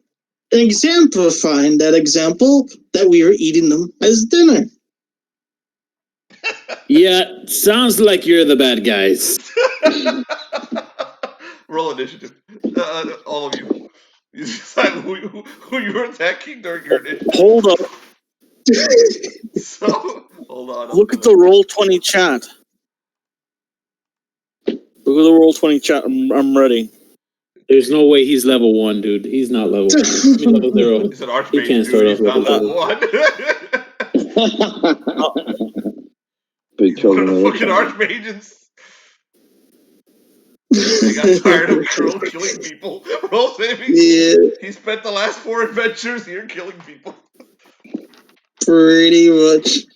exemplifying that example that we were eating them as dinner. Yeah, sounds like you're the bad guys. Roll initiative. All of you. You decide who you're attacking during your initiative. Hold up. So, hold on. Look at the Roll20 chat. Look at the Roll20 chat. I'm ready. There's no way he's level 1, dude. He's not level 1. He's level 0. He's an Archmage, he can't start off level 1. Big One of the fucking Archmages. They got tired of Krill killing people. Roll saving. Yeah. He spent the last 4 adventures here killing people. Pretty much.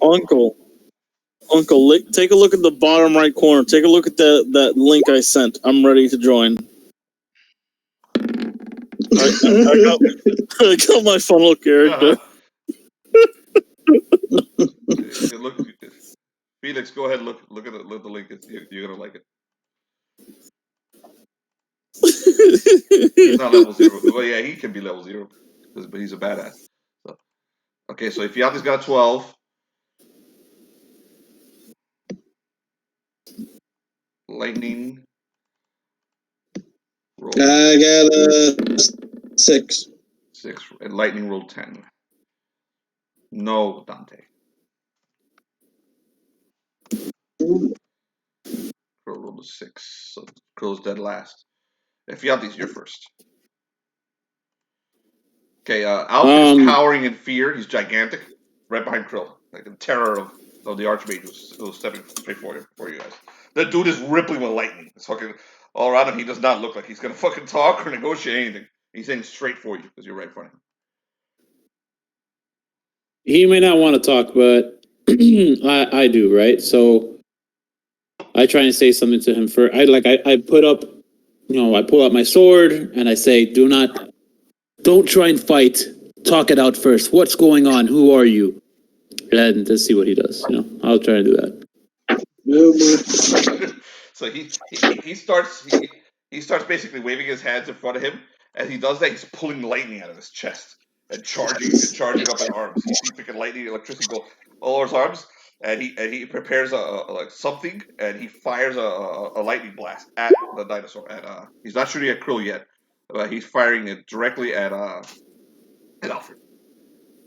Uncle, take a look at the bottom right corner. Take a look at that link I sent. I'm ready to join. I got my funnel character. Look, Felix, go ahead. Look at the link. You're gonna like it. He's not level 0. Well, yeah, he can be level 0, but he's a badass. So, okay, so if Ephialtes got 12, lightning. Roll. I got a 6. 6, and lightning rolled 10. No, Dante. Krill rolled a 6, so Krill's dead last. Ephialtes, you're first. Okay, Alfred is cowering in fear. He's gigantic, right behind Krill, like the terror of the Archmage who's stepping straight for you guys. That dude is rippling with lightning. It's fucking all around him. He does not look like he's gonna fucking talk or negotiate anything. He's aiming straight for you because you're right in front of him. He may not want to talk, but I do, right? So I try and say something to him for I put up, I pull out my sword and I say, don't try and fight. Talk it out first. What's going on? Who are you? And let's see what he does. I'll try and do that. So he starts basically waving his hands in front of him. As he does that, he's pulling lightning out of his chest and charging up in arms. You see freaking lightning, electricity go all over his arms, and he prepares like something, and he fires a lightning blast at the dinosaur. He's not shooting at Krill yet, but he's firing it directly at Alfred.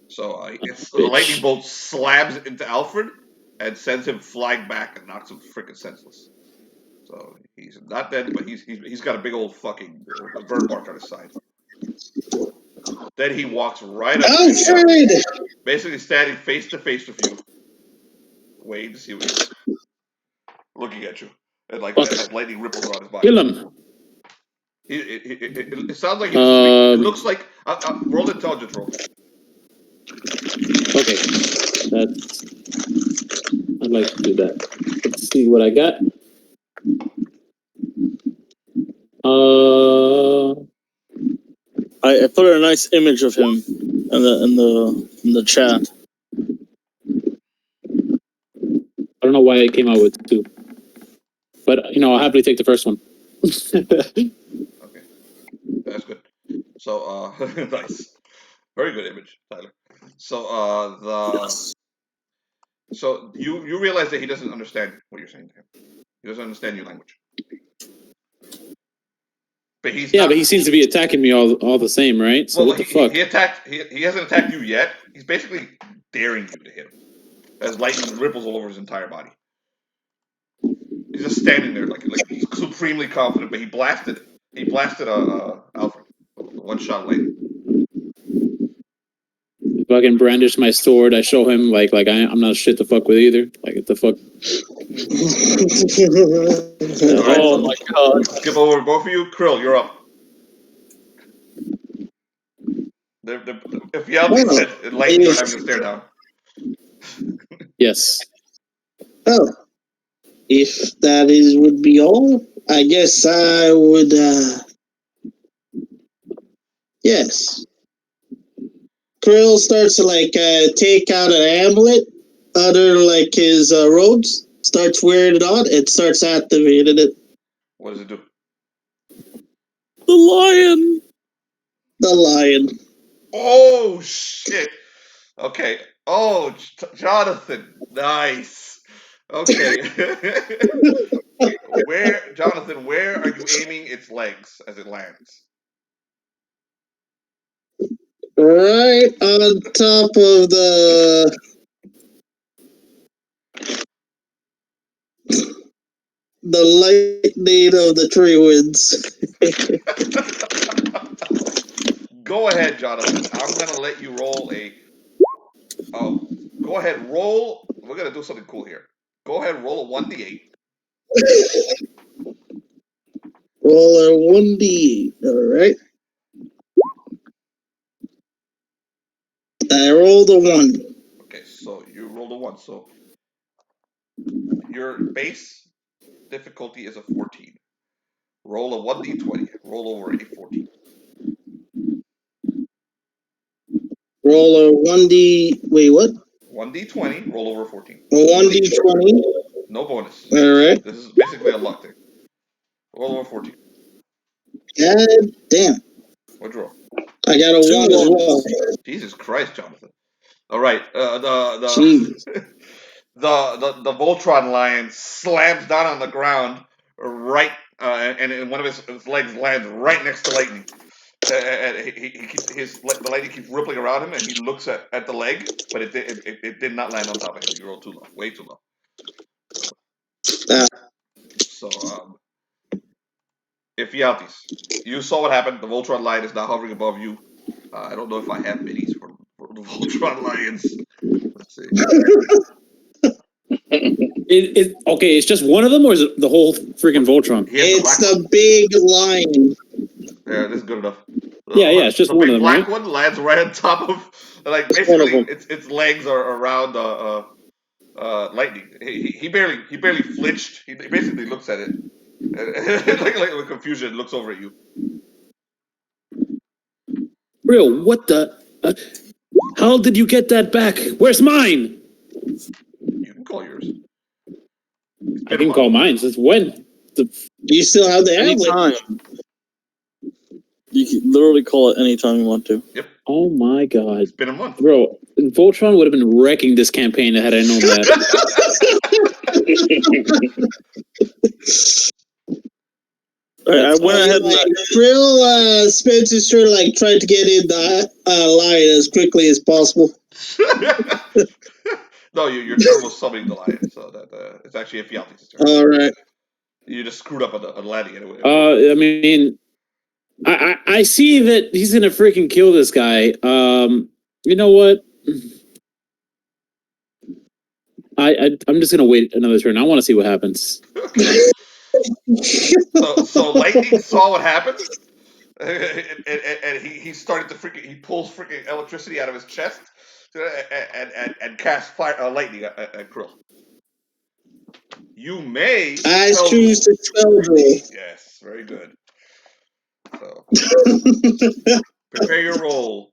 So the lightning bolt slams into Alfred and sends him flying back and knocks him freaking senseless. So he's not dead, but he's got a big old fucking bird mark on his side. Then he walks right up to you, basically standing face to face with you, waiting to see what you do. looking at you, and like lightning ripples around his body. Kill him. It sounds like he doesn't speak. It looks like roll intelligence roll. Okay, I'd like to do that. Let's see what I got. I put a nice image of him in the chat. I don't know why I came out with 2, but I'll happily take the first one. Okay, that's good. So nice, very good image, Tyler. So so you realize that he doesn't understand what you're saying to him. He doesn't understand your language. But but he seems to be attacking me all the same, right? So what the fuck? He hasn't attacked you yet. He's basically daring you to hit him as lightning ripples all over his entire body. He's just standing there like supremely confident, but he blasted Alfred. One shot lightning. If I can brandish my sword, I show him like I'm not shit to fuck with either. Like what the fuck? Right, oh my god! Skip over both of you. Krill, you're up. If Ephialtes said lightning are having a stare down. Yes. Oh, if that would be all, I guess I would. Yes. Krill starts to take out an amulet under his robes, starts wearing it on, and starts activating it. What does it do? The lion. The lion. Oh shit! Okay. Oh, Jonathan, nice. Okay. Jonathan? Where are you aiming its legs as it lands? Right on top of the lightning of the tree winds. Go ahead, Jonathan. I'm gonna let you roll a. Oh, go ahead. Roll. We're gonna do something cool here. Go ahead. Roll a 1d8. Roll a 1d8. All right. I rolled a 1. Okay, so you rolled a 1. So your base difficulty is a 14. Roll a 1d20. Roll over a 14. Roll a 1d. Wait, what? 1d20. Roll over 14. A 1d20. No bonus. All right. This is basically a luck thing. Roll over 14. God damn. What'd you roll? I got a 1 as well. Jesus Christ, Jonathan. All right. Jeez. The Voltron lion slams down on the ground right, and one of his legs lands right next to Lightning. And the lightning keeps rippling around him, and he looks at the leg, but it did not land on top of him. You rolled too low, way too low. So, Ephialtes, you saw what happened. The Voltron lion is now hovering above you. I don't know if I have minis for the Voltron lions. Let's see. Okay, it's just one of them, or is it the whole freaking Voltron? It's the big lion. Yeah, this is good enough. Yeah, it's just one of them, black right? one lands right on top of, basically, its legs are around Lightning. He barely flinched. He basically looks at it, like with confusion, looks over at you. Real, what the? How did you get that back? Where's mine? You can call yours. I can call mine. Since when? You still have the amulet. You can literally call it anytime you want to. Yep. Oh my god. It's been a month. Bro, Voltron would have been wrecking this campaign had I known that. I went ahead and Krill spins his turn trying to get in the lion as quickly as possible. No, your turn was summoning the lion, so that it's actually Ephialtes' turn. All right. You just screwed up on the landing anyway. I mean, I see that he's gonna freaking kill this guy. You know what? I'm just gonna wait another turn. I want to see what happens. So Lightning saw what happened, and he started to he pulls freaking electricity out of his chest, and casts lightning at Krill. You may. I choose to spell duel. Yes, very good. So prepare your roll.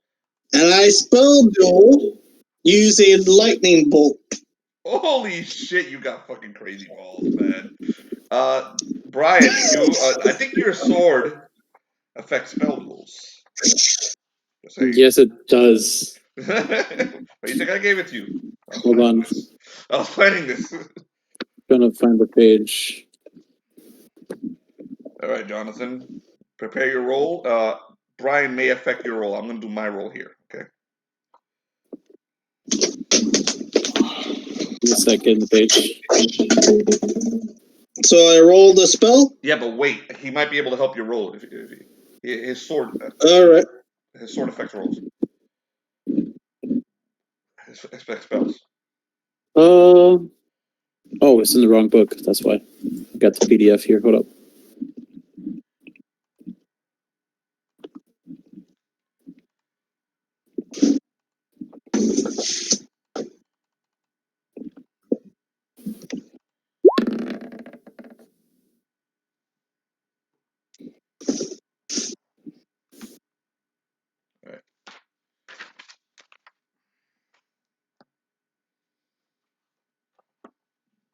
And I spell duel using lightning bolt. Holy shit, you got fucking crazy balls, man. Brian, I think your sword affects spell duels. Yes, it does. What do you think I gave it to you? Hold on. I was planning this. Trying to find the page. All right, Jonathan, prepare your roll. Brian may affect your roll. I'm going to do my roll here. Okay. Give me a second, the page. So I roll the spell? Yeah, but wait. He might be able to help you roll if his sword. All right. His sword affects rolls. His affects spells. Oh, it's in the wrong book. That's why. I got the PDF here. Hold up.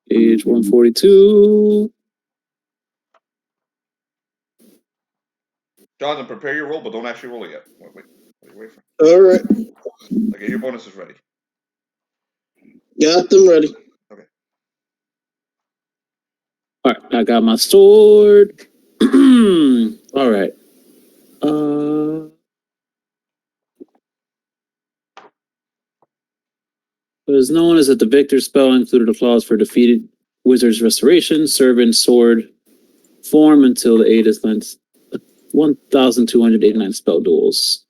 Page 142. Jonathan, prepare your roll, but don't actually roll it yet. Wait for it. All right. Okay, your bonus is ready. Got them ready. Okay. All right, I got my sword. All right. What is known as that the victor spell included a clause for defeated wizard's restoration, servant, sword, form until the aid is lent. 1,289 spell duels.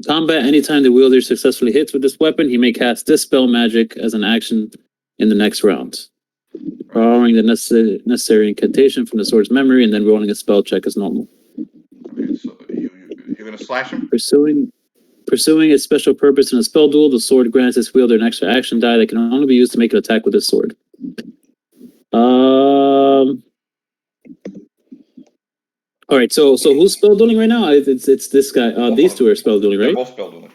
Combat, anytime the wielder successfully hits with this weapon, he may cast Dispel Magic as an action in the next round. Borrowing the necessary incantation from the sword's memory and then rolling a spell check as normal. Okay, so you're going to slash him? Pursuing its special purpose in a spell duel, the sword grants its wielder an extra action die that can only be used to make an attack with this sword. All right, so who's spell dueling right now? It's this guy. These two are spell dueling, right? They're both spell dueling.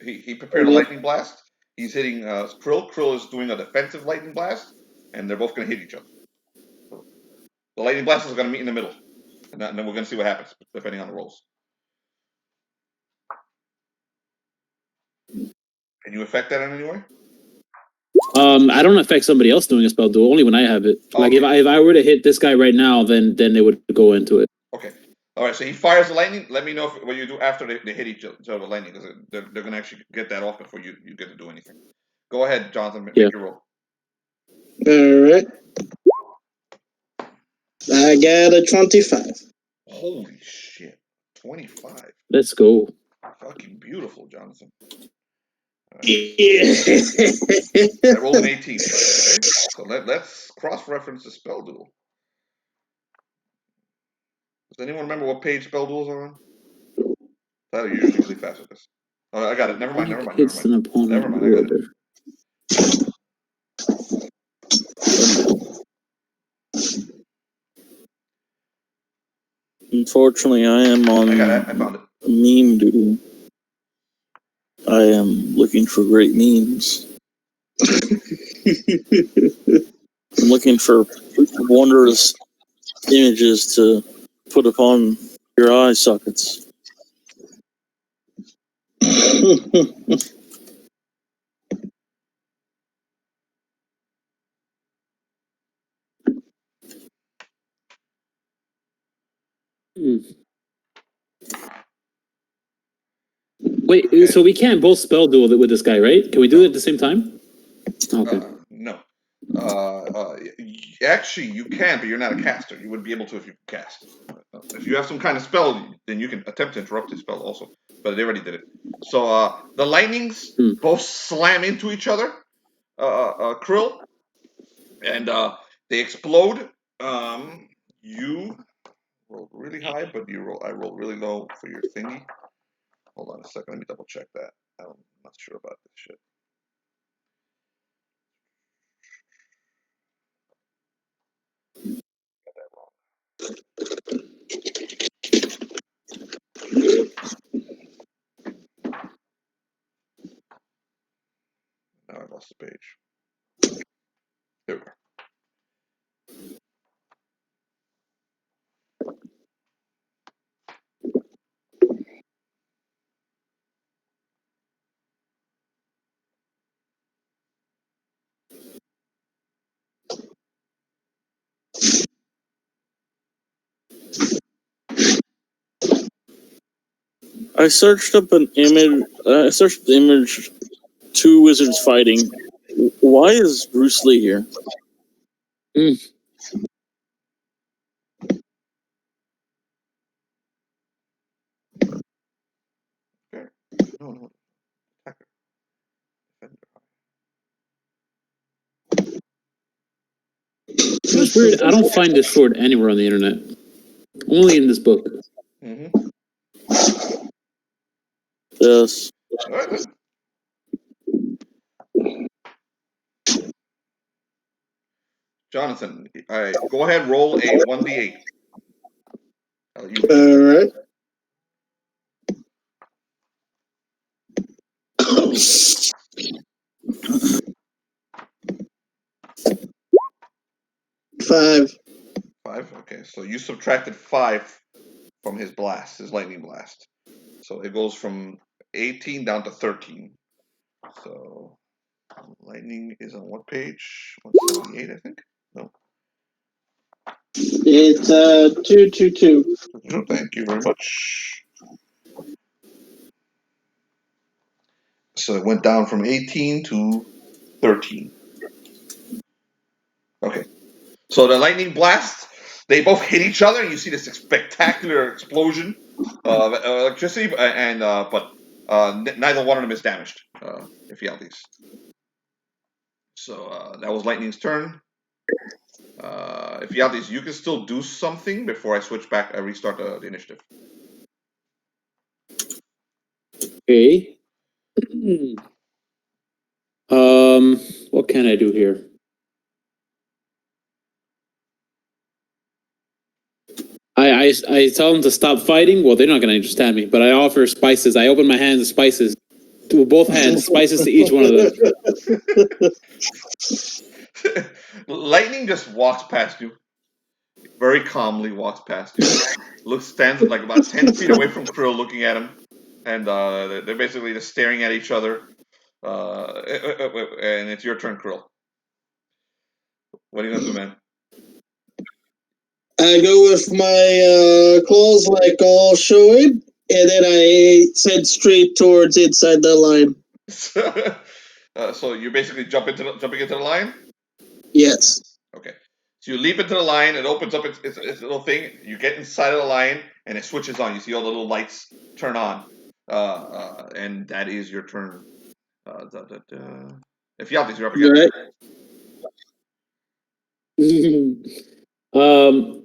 He prepared a lightning blast. He's hitting Krill. Krill is doing a defensive lightning blast, and they're both going to hit each other. So the lightning blast is going to meet in the middle, and then we're going to see what happens depending on the rolls. Can you affect that in any way? I don't affect somebody else doing a spell duel, only when I have it. Like if I were to hit this guy right now, then they would go into it. Okay. All right. So he fires the lightning. Let me know what you do after they hit each other with lightning, because they're going to actually get that off before you get to do anything. Go ahead, Jonathan. Make your roll. All right. I got a 25. Holy shit. 25. Let's go. Fucking beautiful, Jonathan. Yeah. I rolled an 18. So let's cross-reference the spell duel. Does anyone remember what page spell duels are on? Tyler, you're usually really fast with this. Oh, I got it. Never mind. It's an opponent. I got it. Unfortunately, I am on I found it. Meme duty. I am looking for great memes. I'm looking for wondrous images to put upon your eye sockets. Wait, okay. So we can't both spell duel with this guy, right? Can we do it at the same time? Okay. No. Actually, you can, but you're not a caster. You wouldn't be able to if you cast. If you have some kind of spell, then you can attempt to interrupt the spell also. But they already did it. So the lightnings both slam into each other, Krill, and they explode. You rolled really high, but I rolled really low for your thingy. Hold on a second. Let me double check that. I'm not sure about this shit. Got that wrong. Now I lost the page. There we go. I searched up an image. I searched the image. 2 wizards fighting. Why is Bruce Lee here? Okay. No. Attacker. Defender. It's weird. I don't find this sword anywhere on the internet. Only in this book. Mm-hmm. Yes. All right then. Jonathan, go ahead. Roll a 1d8. All right. Five. 5. Okay, so you subtracted 5 from his blast, his lightning blast. So it goes from 18 down to 13. So lightning is on what page? 178, I think. No. It's 222. Thank you very much. So it went down from 18 to 13. Okay. So the lightning blast, they both hit each other, and you see this spectacular explosion of electricity, and but neither one of them is damaged. Ephialtes. So that was lightning's turn. Ephialtes, you can still do something before I switch back. I restart the initiative. Okay. What can I do here? I tell them to stop fighting. Well, they're not going to understand me, but I offer spices. I open my hands with spices. To both hands, spices to each one of them. Lightning just walks past you. Very calmly walks past you. Stands like about 10 feet away from Krill, looking at him, and they're basically just staring at each other. And it's your turn, Krill. What are you gonna do, man? I go with my claws like all showing, and then I head straight towards inside the line. So you basically jumping into the line? Yes. Okay. So you leap into the line, it opens up its little thing, you get inside of the line, and it switches on. You see all the little lights turn on. And that is your turn. Ephialtes, you're up again. Right.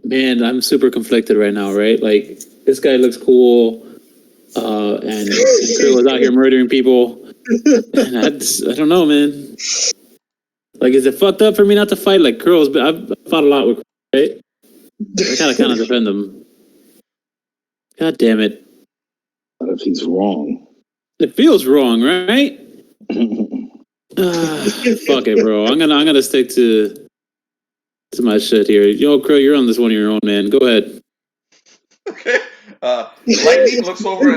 Man, I'm super conflicted right now, right? Like, this guy looks cool, and Krill is out here murdering people. And I don't know, man. Like, is it fucked up for me not to fight? Like, Krill's, but I've fought a lot with Krill, right? I gotta kind of defend him. God damn it. What if he's wrong? It feels wrong, right? Fuck it, bro. I'm gonna stick to my shit here. Yo, Krill, you're on this one of your own, man. Go ahead. Okay. Lightning looks over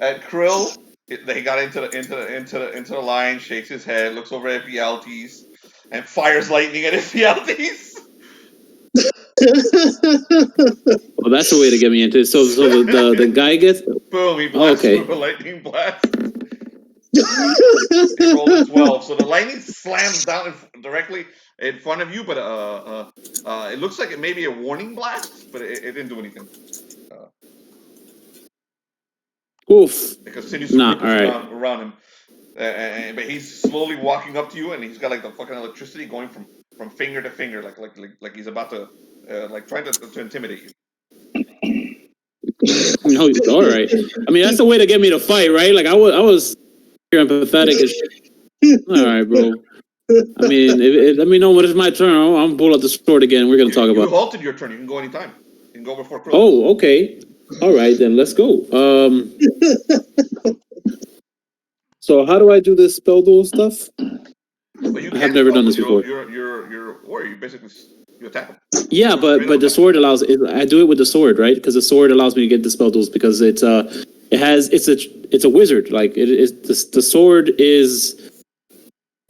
at Krill. They got into the line, shakes his head, looks over at Ephialtes, and fires lightning at Ephialtes. Well, that's a way to get me into it. So the guy gets boom. He blasts okay. through a lightning blast. He rolled a 12. So the lightning slams down directly in front of you, but it looks like it may be a warning blast, but it didn't do anything. Oof. It continues to rip around him. But he's slowly walking up to you, and he's got like the fucking electricity going from finger to finger, like he's about to, like trying to intimidate you. No, he's all right. I mean, that's the way to get me to fight, right? Like I was empathetic as shit. All right, bro. I mean, let me know when it's my turn. I'm gonna pull out the sword again. We're gonna talk about. You halted your turn. You can go anytime. You can go before Krill. Oh, okay. All right, then let's go. So how do I do this spell duel stuff? I have never done this before. You're warrior. You basically you attack him. Yeah, but the sword allows. I do it with the sword, right? Because the sword allows me to get the spell duels because it's a wizard. Like the sword is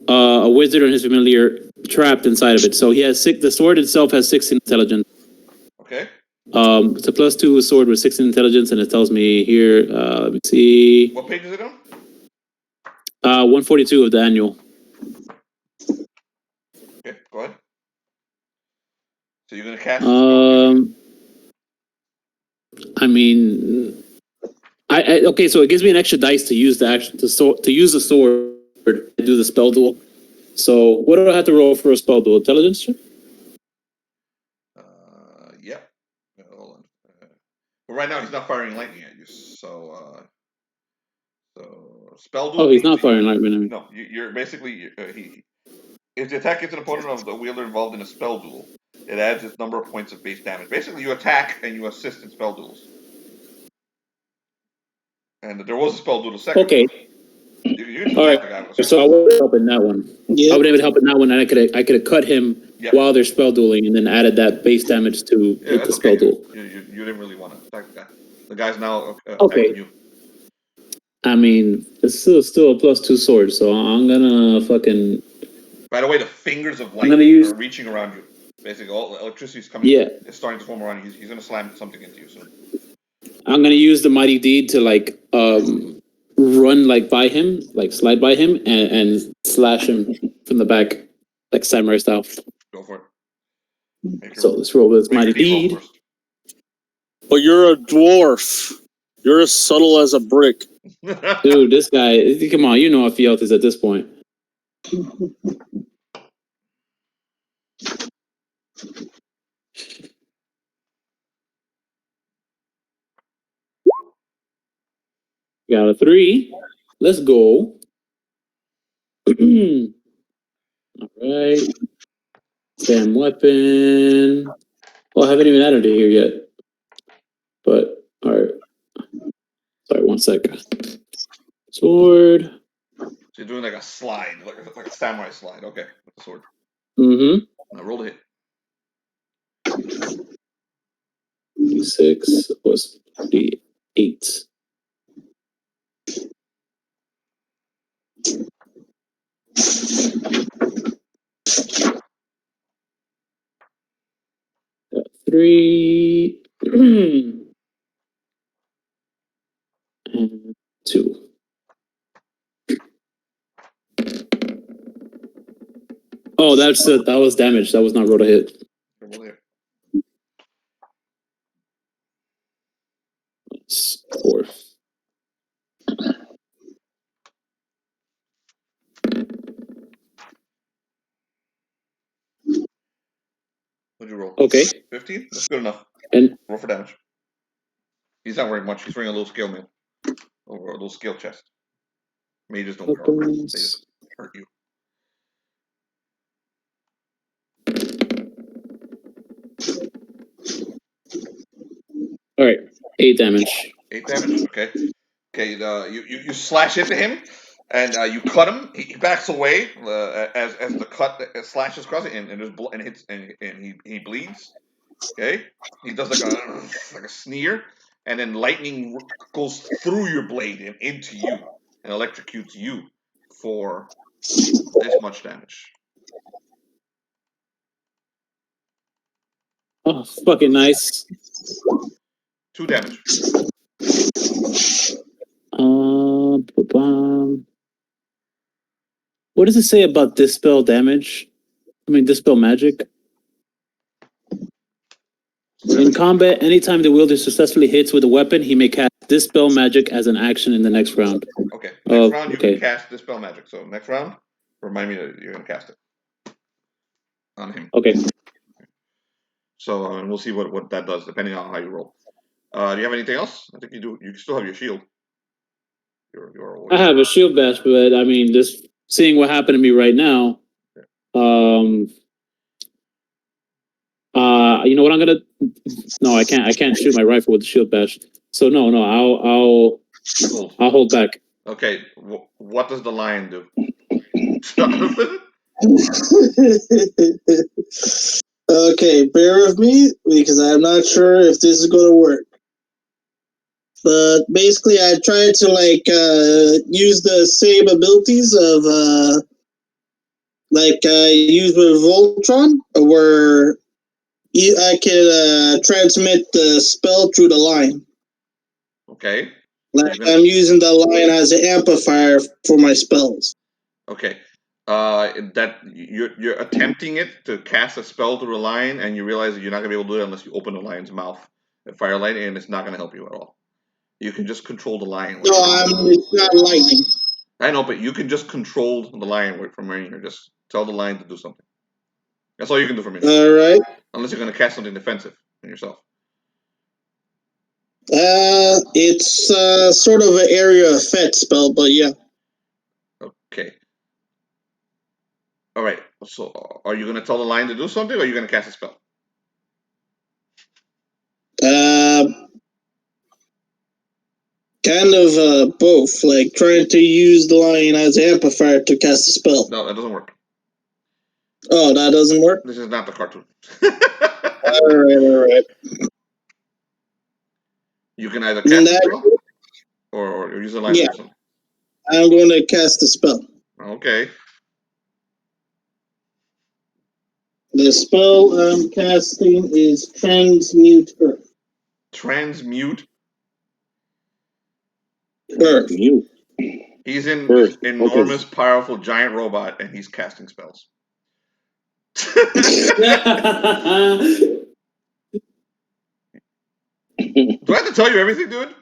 a wizard and his familiar trapped inside of it. So he has the sword itself has 6 intelligence. Okay. It's a +2 sword with 6 intelligence, and it tells me here. Let me see. What page is it on? 142 of the annual. Okay, go ahead. So you're gonna cast. I mean, I okay. So it gives me an extra dice to use to use the sword to do the spell duel. So what do I have to roll for a spell duel? Intelligence check? Yeah. Hold on. But right now he's not firing lightning at you. So spell duel. Oh, he's not firing lightning at me. No, you're basically if the attack gets an opponent of the wielder involved in a spell duel, it adds its number of points of base damage. Basically, you attack and you assist in spell duels. And there was a spell duel second. Okay. You just all right. The guy with a so I would help in that one. Yeah. I would have helped in that one, and I could have cut him while they're spell dueling, and then added that base damage to the spell duel. You didn't really want to attack the guy. The guy's now okay. You. I mean, it's still a +2 sword, so I'm gonna fucking. By the way, the fingers of lightning are reaching around you. Basically, all the electricity is coming. Yeah. It's starting to form around you. He's gonna slam something into you soon. I'm gonna use the mighty deed to run by him, slide by him, and slash him from the back, like samurai style. Go for it. So let's roll with mighty deed. But you're a dwarf. You're as subtle as a brick. Dude, this guy, come on, you know Ephialtes at this point. Got a 3. Let's go. All right. Damn weapon. Well, I haven't even added it here yet. But, all right. Sorry, 1 sec. Sword. So you're doing like a slide, like a samurai slide. Okay, with the sword. Mm-hmm. Now roll the hit. D6 plus D8. Got 3 and 2. Oh, that was damage. That was not roll a hit. Roll the hit. That's 4. What'd you roll? Okay. 15? That's good enough. And roll for damage. He's not wearing much. He's wearing a little scale mail. Or a little scale chest. Mages don't wear armor. They just hurt you. All right. 8 damage. 8 damage? Okay. Okay, you slash into him, and you cut him. He backs away as the cut slashes across it, and there's blood, and hits, and he bleeds. Okay, he does like a sneer, and then lightning goes through your blade and into you, and electrocutes you for this much damage. Oh, fucking nice. 2 damage. What does it say about dispel damage? Dispel magic. In combat, anytime the wielder successfully hits with a weapon, he may cast dispel magic as an action in the next round. Okay. Next round you can cast dispel magic. So next round, remind me that you're gonna cast it on him. Okay. So and we'll see what that does depending on how you roll. Do you have anything else? I think you do. You still have your shield. I have a shield bash, but just seeing what happened to me right now. You know what I'm gonna? No, I can't shoot my rifle with the shield bash. So no, I'll hold back. Okay, what does the lion do? Okay, bear with me because I'm not sure if this is going to work. But basically, I tried to use the same abilities of I used with Voltron, where I can transmit the spell through the line. Okay. I'm using the line as an amplifier for my spells. Okay. That you're attempting it to cast a spell through a lion, and you realize that you're not gonna be able to do it unless you open the lion's mouth at firelight, and it's not gonna help you at all. You can just control the lion. No, it's not lightning. I know, but you can just control the lion from where you're just tell the lion to do something. That's all you can do for me. All right. Unless you're gonna cast something defensive on yourself. It's sort of an area effect spell, but yeah. Okay. All right. So, are you going to tell the lion to do something, or are you going to cast a spell? Kind of both. Like trying to use the lion as an amplifier to cast a spell. No, that doesn't work. Oh, that doesn't work? This is not the cartoon. All right. You can either cast a spell or use the lion to do something. I'm going to cast a spell. Okay. The spell I'm casting is Transmute Earth. Transmute? Earth. He's in this enormous, powerful, giant robot, and he's casting spells. Do I have to tell you everything, dude?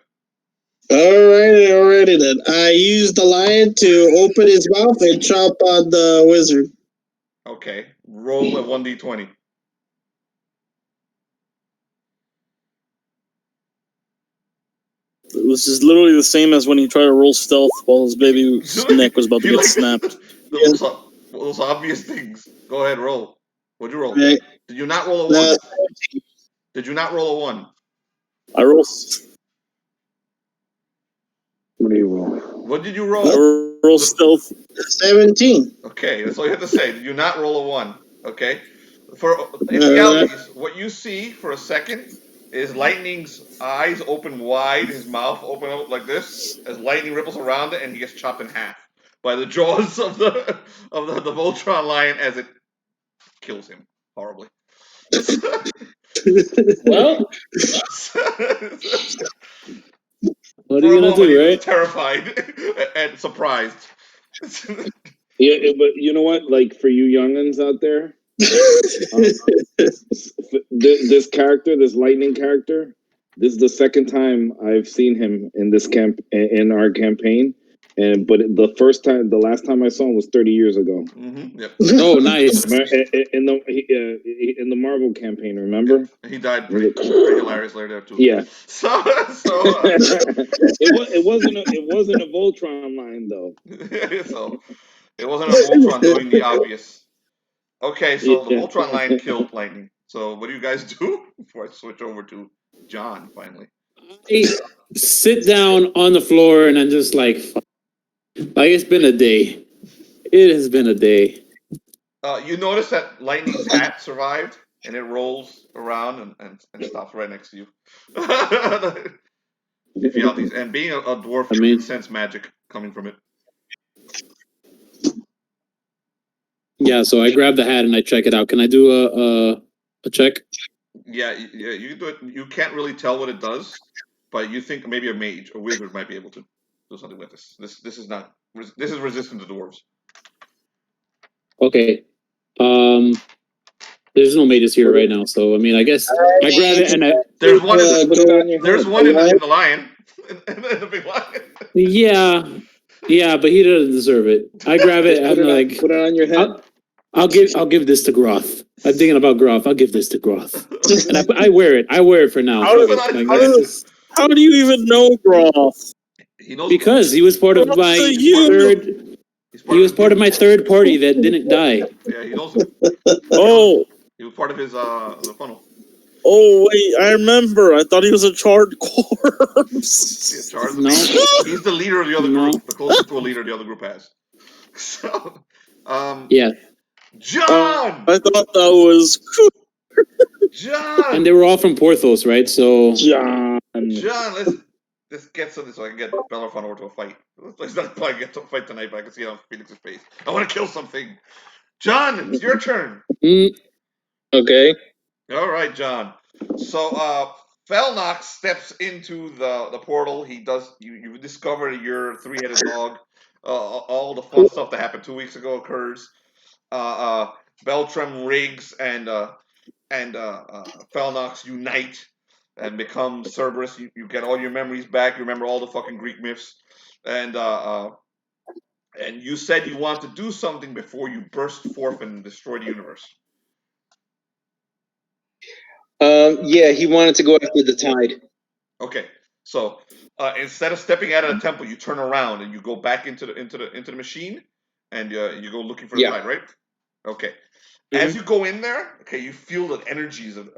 Alrighty then. I used the lion to open his mouth and chomp on the wizard. Okay. Roll a 1d20. This is literally the same as when he tried to roll stealth while his baby's neck was about to get snapped. Those obvious things. Go ahead, roll. What'd you roll? Right. Did you not roll a 1? Did you not roll a 1? I rolled. What do you roll? What did you roll? I rolled stealth. 17. Okay, that's all you have to say. Did you not roll a 1? Okay. For Ephialtes, what you see for a second is Lightning's eyes open wide, his mouth open out like this, as lightning ripples around it, and he gets chopped in half by the jaws of the Voltron lion as it kills him horribly. Well, what are you gonna do, right? Terrified and surprised. Yeah, but you know what? Like for you youngins out there, this character, this lightning character, this is the second time I've seen him in this in our campaign. But the last time I saw him was 30 years ago. Mm-hmm, yep. Oh, nice. In the Marvel campaign, remember? He died pretty hilarious later too. Yeah. So it wasn't a Voltron line though. So it wasn't a Voltron doing the obvious. Okay, so the Voltron line killed Lightning. So what do you guys do before I switch over to John finally? I sit down on the floor and I'm just like it's been a day. It has been a day. You notice that Lightning's hat survived, and it rolls around and stops right next to you. Ephialtes, and being a dwarf, you can sense magic coming from it. Yeah, so I grab the hat and I check it out. Can I do a check? Yeah, you can do it. You can't really tell what it does, but you think maybe a mage or wizard might be able to do something with this. This is resistant to dwarves. Okay. There's no mages here right now, so I mean, I guess I grab it and There's one. Put it on your There's head. one in the lion. in the big lion. yeah, but he doesn't deserve it. I grab it. I'm like, put it on your head. I'll give this to Groth. I'm thinking about Groth. I'll give this to Groth, and I wear it. I wear it for now. How do you even know Groth? He knows because he was part of my third. He was part of my third party that didn't die. Yeah, he knows him. Oh. He was part of his the funnel. Oh wait, I remember. I thought he was a charred corpse. Yeah, No. He's the leader of the other group. The closest to a leader the other group has. So, yeah. John. I thought that was John. And they were all from Porthos, right? So John, let's get something so I can get Bellerophon over to a fight. Let's not probably get to a fight tonight, but I can see it on Felix's face. I want to kill something. John, it's your turn. Okay. All right, John. So, Felnox steps into the portal. He does. You discover your three-headed dog. All the fun stuff that happened 2 weeks ago occurs. Beltram, Riggs, and Felnox unite and become Cerberus. You get all your memories back. You remember all the fucking Greek myths, and you said you want to do something before you burst forth and destroy the universe. Yeah, he wanted to go after the tide. Okay, so instead of stepping out of the temple, you turn around and you go back into the machine, and you go looking for the tide, right? Okay. As you go in there, okay, you feel the energies of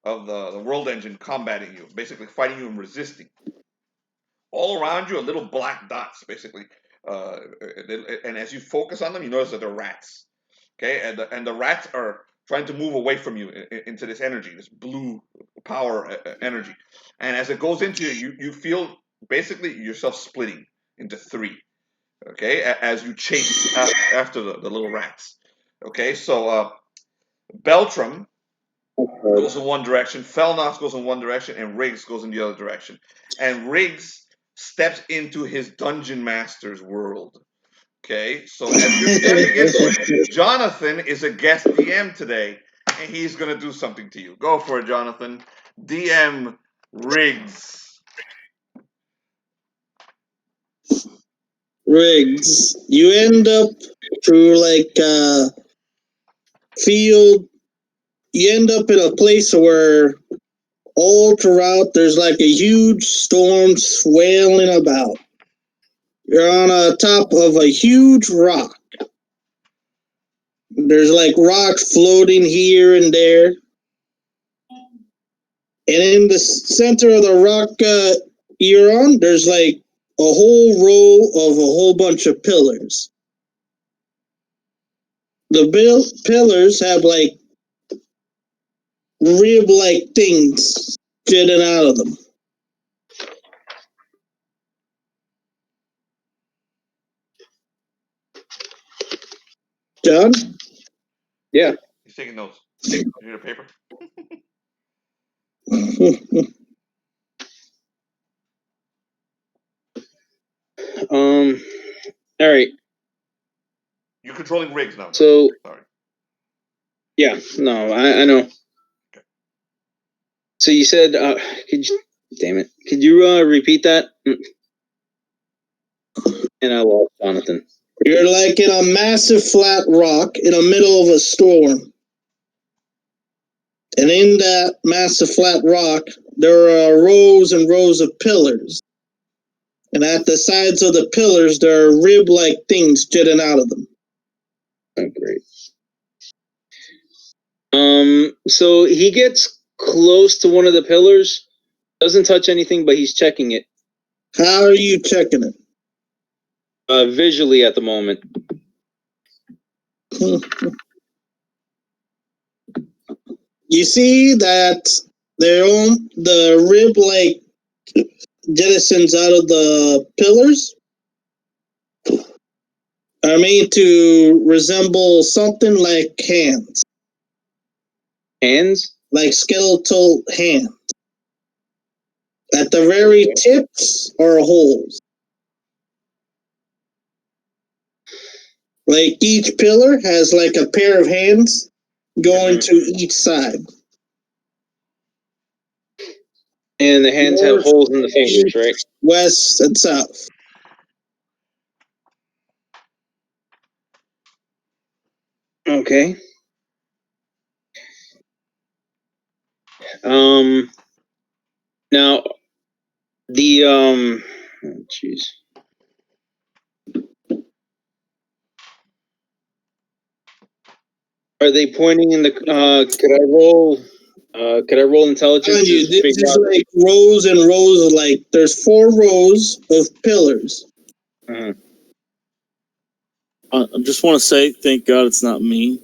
the world engine combating you, basically fighting you and resisting. All around you are little black dots, basically, and as you focus on them, you notice that they're rats. Okay, and the rats are trying to move away from you into this energy, this blue power energy. And as it goes into you feel basically yourself splitting into three. Okay, as you chase after the little rats. Okay, so Beltram goes in one direction, Felnox goes in one direction, and Riggs goes in the other direction. And Riggs steps into his dungeon master's world. Okay, so as you're stepping into it, Jonathan is a guest DM today, and he's going to do something to you. Go for it, Jonathan. DM Riggs. Riggs, you end up through like field. You end up in a place where all throughout there's like a huge storm swailing about. You're on top of a huge rock. There's like rocks floating here and there. And in the center of the rock you're on, there's like a whole row of a whole bunch of pillars. The pillars have like rib-like things jutting out of them. John? Yeah. He's taking notes. You need a paper? All right. You're controlling Riggs now. So. Sorry. Yeah. No, I know. Okay. So you said, damn it. Could you repeat that? And I lost Jonathan. You're like in a massive flat rock in the middle of a storm. And in that massive flat rock, there are rows and rows of pillars. And at the sides of the pillars, there are rib-like things jutting out of them. Oh, great. So he gets close to one of the pillars, doesn't touch anything, but he's checking it. How are you checking it? Visually at the moment. You see that the rib-like jettisons out of the pillars are made to resemble something like hands. Hands? Like skeletal hands. At the very tips are holes. Like each pillar has like a pair of hands going to each side. And the hands have holes in the fingers, right? West and south. Okay. Now the jeez. Are they pointing in the? Could I roll? Could I roll intelligence? This is like rows and rows of like. There's 4 rows of pillars. Uh-huh. I just want to say, thank God it's not me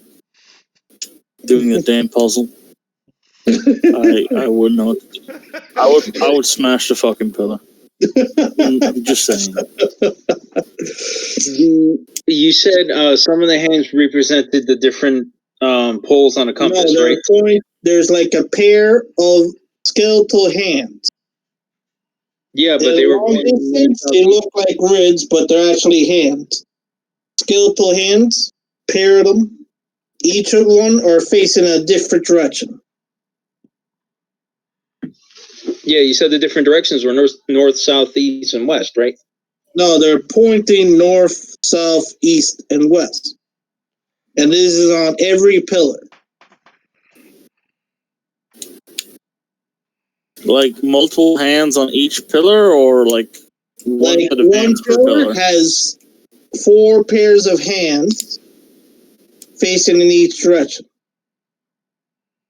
doing the damn puzzle. I would not. I would smash the fucking pillar. I'm just saying. You said some of the hands represented the different poles on a compass, no, right? There's like a pair of skeletal hands. Yeah, but they were long distance. They look like grids, but they're actually hands. Skeletal hands. Pair them. Each of one are facing a different direction. Yeah, you said the different directions were north, south, east, and west, right? No, they're pointing north, south, east, and west. And this is on every pillar. Like multiple hands on each pillar, or like one pillar has 4 pairs of hands facing in each direction.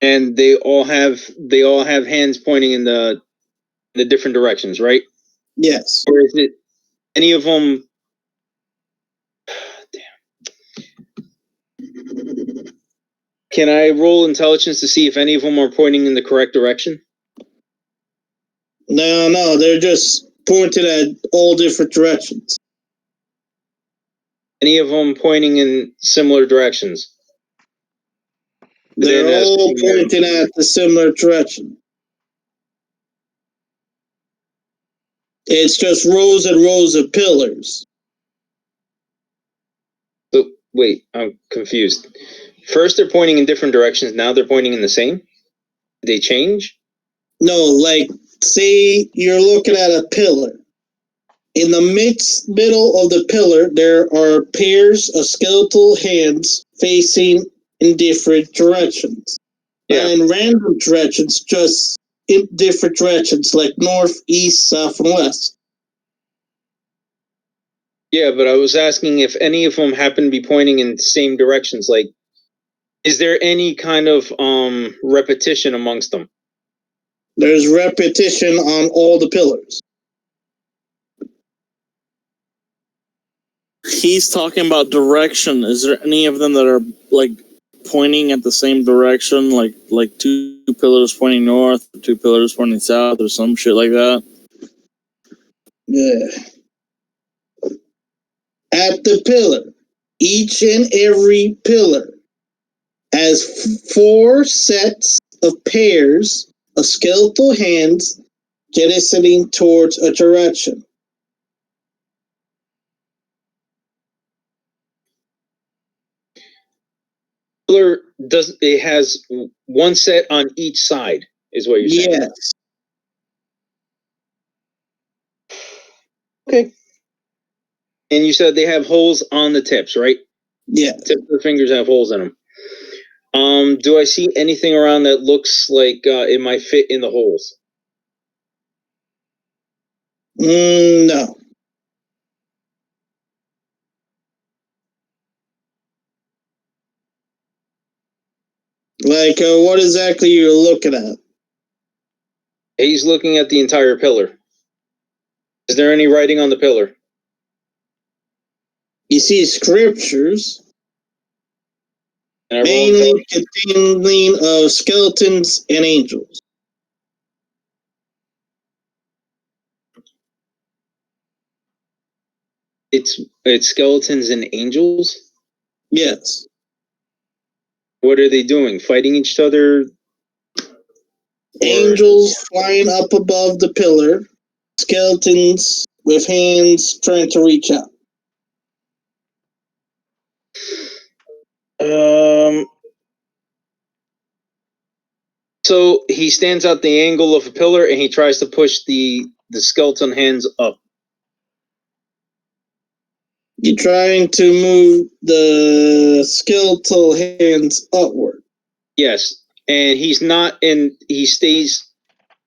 And they all have hands pointing in the different directions, right? Yes. Or is it any of them? Damn. Can I roll intelligence to see if any of them are pointing in the correct direction? No, they're just pointed at all different directions. Any of them pointing in similar directions? They're all pointing at the similar direction. It's just rows and rows of pillars. So, wait, I'm confused. First they're pointing in different directions, now they're pointing in the same? Did they change? No, like, say you're looking at a pillar. In the middle of the pillar, there are pairs of skeletal hands facing in different directions. Yeah. Not in random directions, just in different directions, like north, east, south, and west. Yeah, but I was asking if any of them happen to be pointing in the same directions. Like, is there any kind of repetition amongst them? There's repetition on all the pillars. He's talking about direction. Is there any of them that are like pointing at the same direction, like 2 pillars pointing north, 2 pillars pointing south, or some shit like that? Yeah. At the pillar, each and every pillar has 4 sets of pairs of skeletal hands jettisoning towards a direction. Pillar it has 1 set on each side, is what you're saying? Yes. Okay. And you said they have holes on the tips, right? Yeah. Tips of the fingers have holes in them. Do I see anything around that looks like it might fit in the holes? No. Like, what exactly you're looking at? He's looking at the entire pillar. Is there any writing on the pillar? You see scriptures, mainly containing of skeletons and angels. It's skeletons and angels? Yes. What are they doing? Fighting each other? Angels flying up above the pillar, skeletons with hands trying to reach out. So he stands at the angle of a pillar and he tries to push the skeleton hands up. You're trying to move the skeletal hands upward. Yes, and he's not in. He stays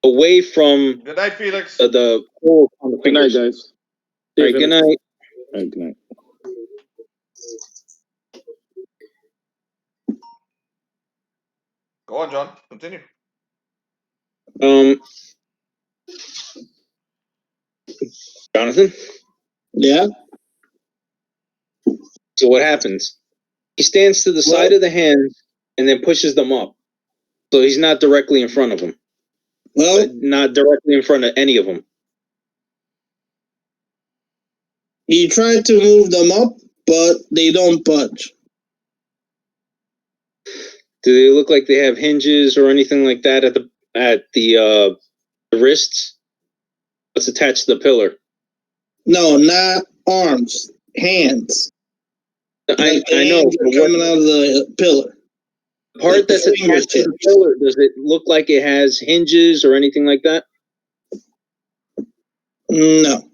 away from Good night, Felix. the hole on the Good night, fingers. guys. All right, good night. All right, good night. Go on, John. Continue. Jonathan. Yeah. So what happens? He stands to the side of the hands and then pushes them up. So he's not directly in front of them. Well, Not directly in front of any of them. you try to move them up, but they don't budge. Do they look like they have hinges or anything like that at the wrists? What's attached to the pillar? No, not arms, hands. I know. Hands are coming out of the pillar. The part that's attached to the pillar, does it look like it has hinges or anything like that? No.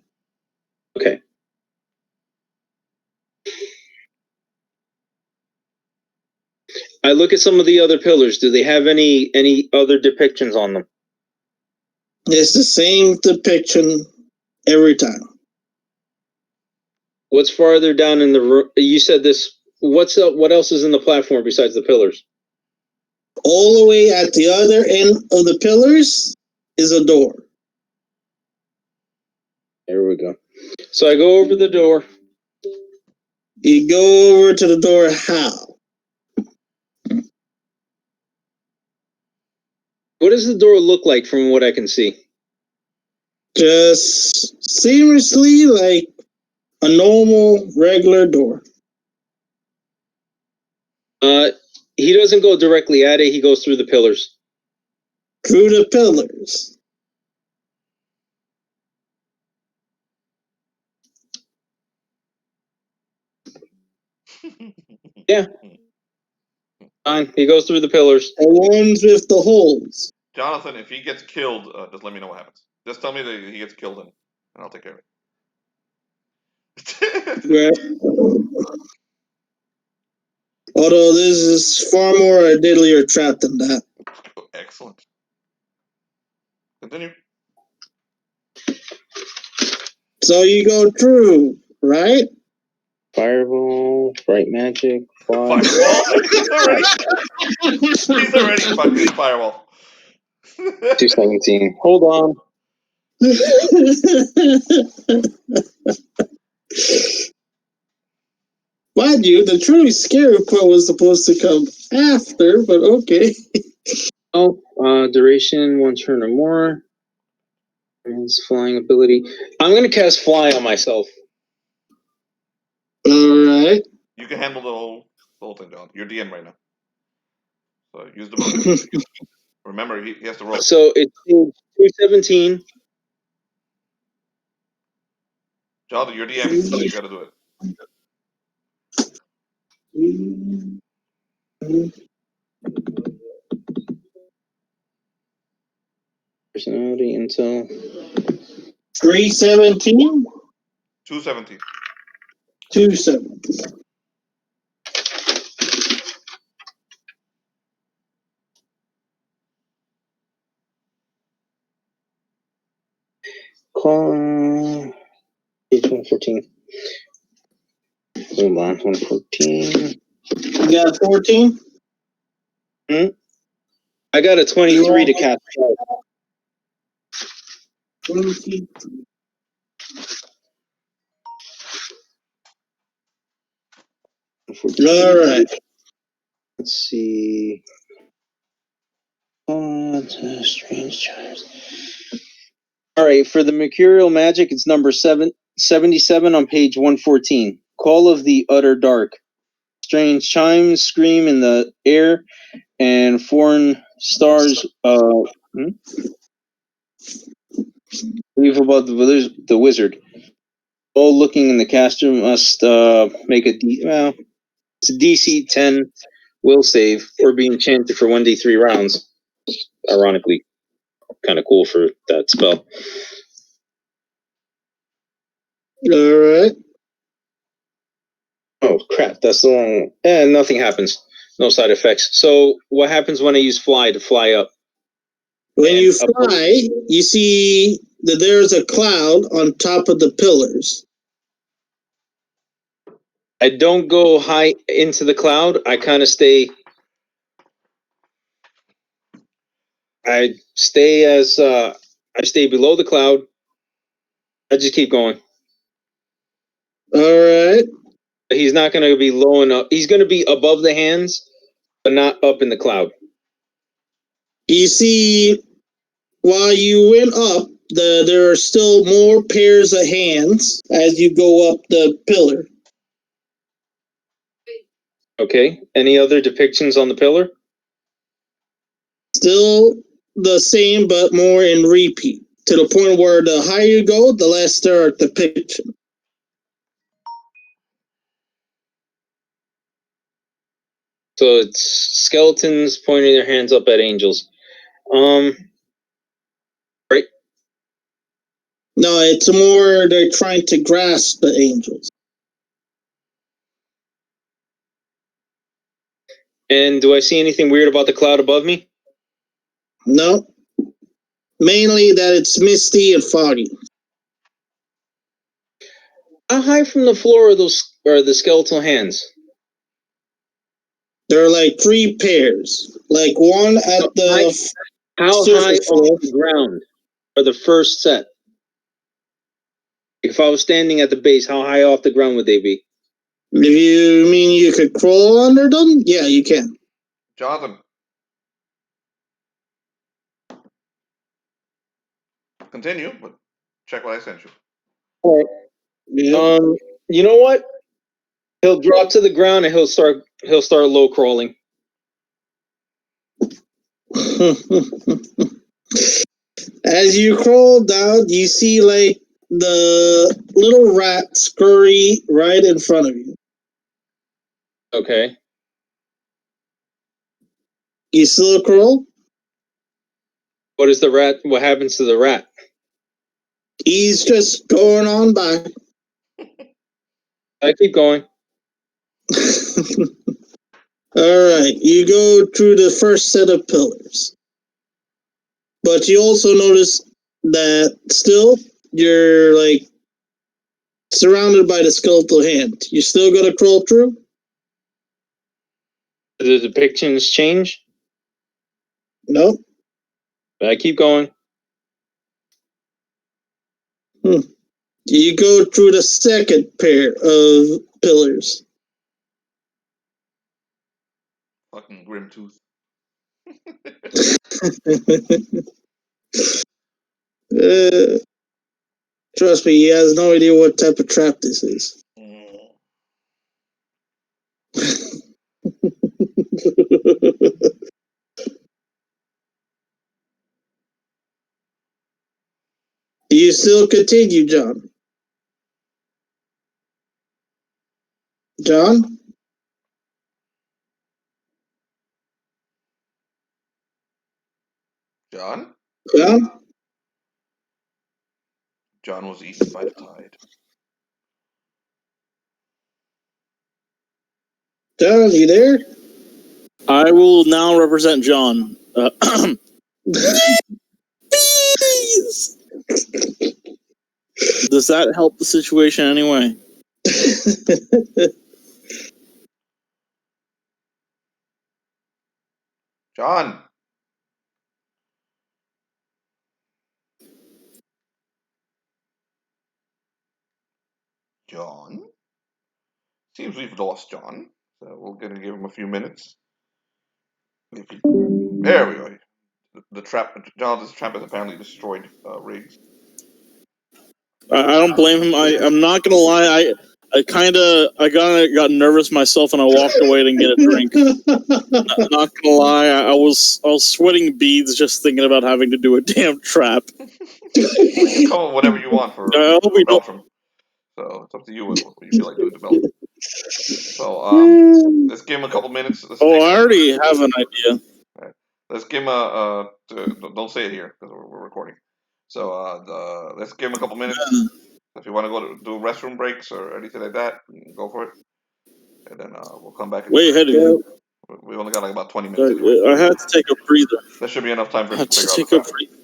Okay. I look at some of the other pillars. Do they have any other depictions on them? It's the same depiction every time. What's farther down in the room? You said this. What's up? What else is in the platform besides the pillars? All the way at the other end of the pillars is a door. There we go. So I go over the door. You go over to the door how? What does the door look like from what I can see? Just seamlessly like a normal, regular door. He doesn't go directly at it. He goes through the pillars. Through the pillars. Yeah. Fine. He goes through the pillars. The ones with the holes. Jonathan, if he gets killed, just let me know what happens. Just tell me that he gets killed and I'll take care of it. Yeah. Although this is far more a deadlier trap than that. Excellent. Continue. So you go through, right? Fireball, bright magic, Fireball? He's already fucking fireball. 217. Hold on. Mind you, the truly scary part was supposed to come after, but okay. Oh, duration, 1 turn or more. It's flying ability. I'm going to cast fly on myself. Alright. You can handle the whole thing, John. You're DM right now. So use the bonus. Remember, he has to roll. So it's 217. John, you're DM, so you gotta do it. Personality until 317? 217. 217. call. Page 114. Hold on, 114. You got 14? I got a 23 to cast. 20. Alright. Let's see. Strange chimes. Alright, for the Mercurial Magic, it's number 77 on page 114. Call of the Utter Dark. Strange chimes scream in the air, and foreign stars leave above the wizard. All looking in the caster must make a It's DC 10 will save or be enchanted for 1d3 rounds. Ironically, kind of cool for that spell. Alright. Oh crap, that's the wrong. And nothing happens. No side effects. So what happens when I use fly to fly up? When you fly, you see that there's a cloud on top of the pillars. I don't go high into the cloud. I kind of stay. I stay as I stay below the cloud. I just keep going. Alright. He's not going to be low enough. He's going to be above the hands, but not up in the cloud. You see, while you went up, there are still more pairs of hands as you go up the pillar. Okay. Any other depictions on the pillar? Still the same, but more in repeat. To the point where the higher you go, the less there are depictions. So it's skeletons pointing their hands up at angels. Right? No, it's more they're trying to grasp the angels. And do I see anything weird about the cloud above me? No. Mainly that it's misty and foggy. How high from the floor are the skeletal hands? There are like 3 pairs. Like one at the How high off the ground are the first set? If I was standing at the base, how high off the ground would they be? If you mean you could crawl under them, yeah, you can. Jonathan. Continue, but check what I sent you. All right. Yeah. You know what? He'll drop to the ground and he'll start low crawling. As you crawl down, you see like the little rat scurry right in front of you. Okay. You still crawl? What is the rat? What happens to the rat? He's just going on by. I keep going. Alright, you go through the first set of pillars. But you also notice that still you're like surrounded by the skeletal hand. You still gonna crawl through? Do the depictions change? No. I keep going. You go through the second pair of pillars. Fucking grim tooth. Trust me, he has no idea what type of trap this is. You still continue, John? John? John? John? John was eaten by the tide. John, you there? I will now represent John. Please! Does that help the situation anyway? John! John? Seems we've lost John. So we're going to give him a few minutes. There we go. The trap, Jonathan's trap has apparently destroyed Riggs. I don't blame him. I'm not gonna lie. I got nervous myself and I walked away and get a drink. Not gonna lie, I was sweating beads just thinking about having to do a damn trap. You can call it whatever you want for Beltram. So it's up to you what you feel like doing to Beltram. So let's give him a couple minutes. I already have an idea. Right. Let's give him don't say it here because we're recording. So let's give him a couple minutes. If you want to go to do restroom breaks or anything like that, go for it. And then we'll come back. Way ahead of you. We only got like about 20 minutes. Anyway. I had to take a breather. There should be enough time for us to take figure a breather.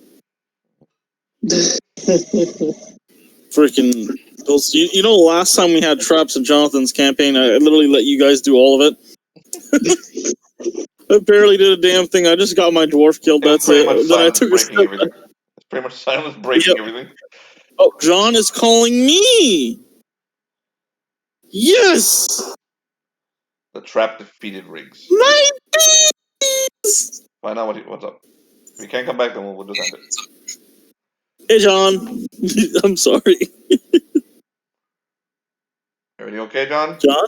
Freaking those! You know, last time we had traps in Jonathan's campaign, I literally let you guys do all of it. I barely did a damn thing. I just got my dwarf killed. That's it. Then I took a step. Everything. It's pretty much silence breaking everything. Oh, John is calling me. Yes. The trap defeated Riggs. My bees. Find out what's up. If you can't come back, then we'll just end it. Hey, John. I'm sorry. Everything okay, John? John?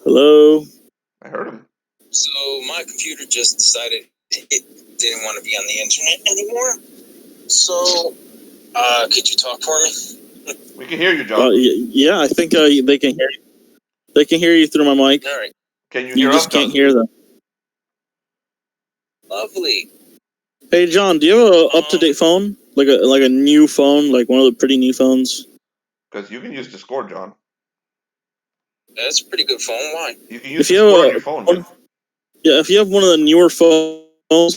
Hello? I heard him. So my computer just decided it didn't want to be on the internet anymore. So, could you talk for me? We can hear you, John. Yeah, I think they can hear you. They can hear you through my mic. All right. Can you hear us, You just can't hear them. Lovely. Hey, John, do you have a up-to-date phone? Like a new phone? Like one of the pretty new phones? Because you can use Discord, John. That's a pretty good phone. Why? You can use Discord on your phone, man. Yeah, if you have one of the newer phones,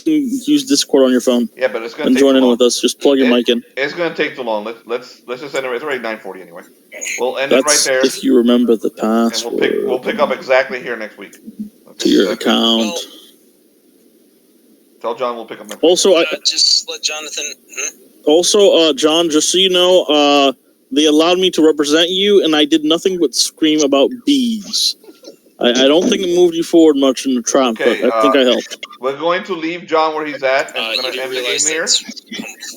you can use Discord on your phone. Yeah, but it's going to take join in with us. Just plug your mic in. It's going to take too long. Let's just end it. It's already 9:40 anyway. We'll end it right there. If you remember the password. And we'll pick up exactly here next week. Okay, to your account. Well, tell John we'll pick up next also, week. just let Jonathan... Also, John, just so you know, they allowed me to represent you, and I did nothing but scream about bees. I don't think it moved you forward much in the trap, Okay, but I think I helped. We're going to leave John where he's at, and we're going to end the game here.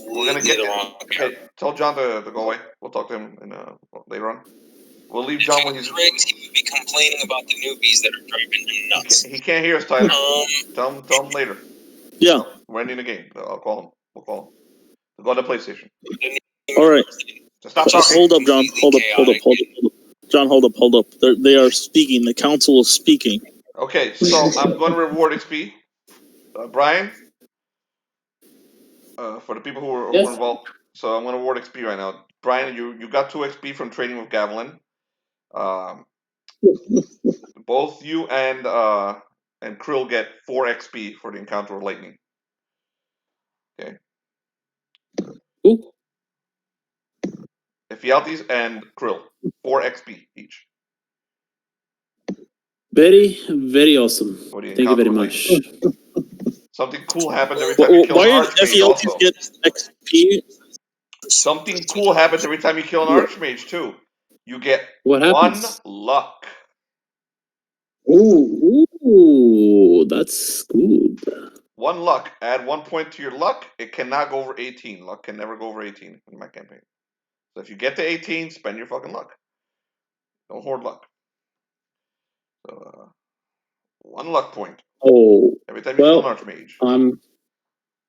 We're going to get... Okay, tell John to go away. We'll talk to him later on. We'll leave John when he's... Riggs, he would be complaining about the newbies that are driving him nuts. He can't hear us, Tyler. Tell him later. Yeah. We're ending the game. I'll call him. We'll call him. We'll go to PlayStation. All right. So stop talking. Hold up, John. Hold up. John, hold up. They are speaking. The council is speaking. Okay, so I'm going to reward XP. Brian? For the people who were involved. So I'm going to reward XP right now. Brian, you got 2 XP from trading with Gavilan. Both you and Krill get 4 XP for the encounter of lightning. Okay. Ooh. Ephialtes and Krill, 4 XP each. Very, very awesome. Thank you very much. Something cool happens every time you kill an Archmage also. Get XP? Something cool happens every time you kill an Archmage too. You get 1 luck. Ooh, that's good. 1 luck. Add 1 point to your luck. It cannot go over 18. Luck can never go over 18 in my campaign. So if you get to 18, spend your fucking luck. Don't hoard luck. So, 1 luck point. Oh. Every time you kill an Archmage.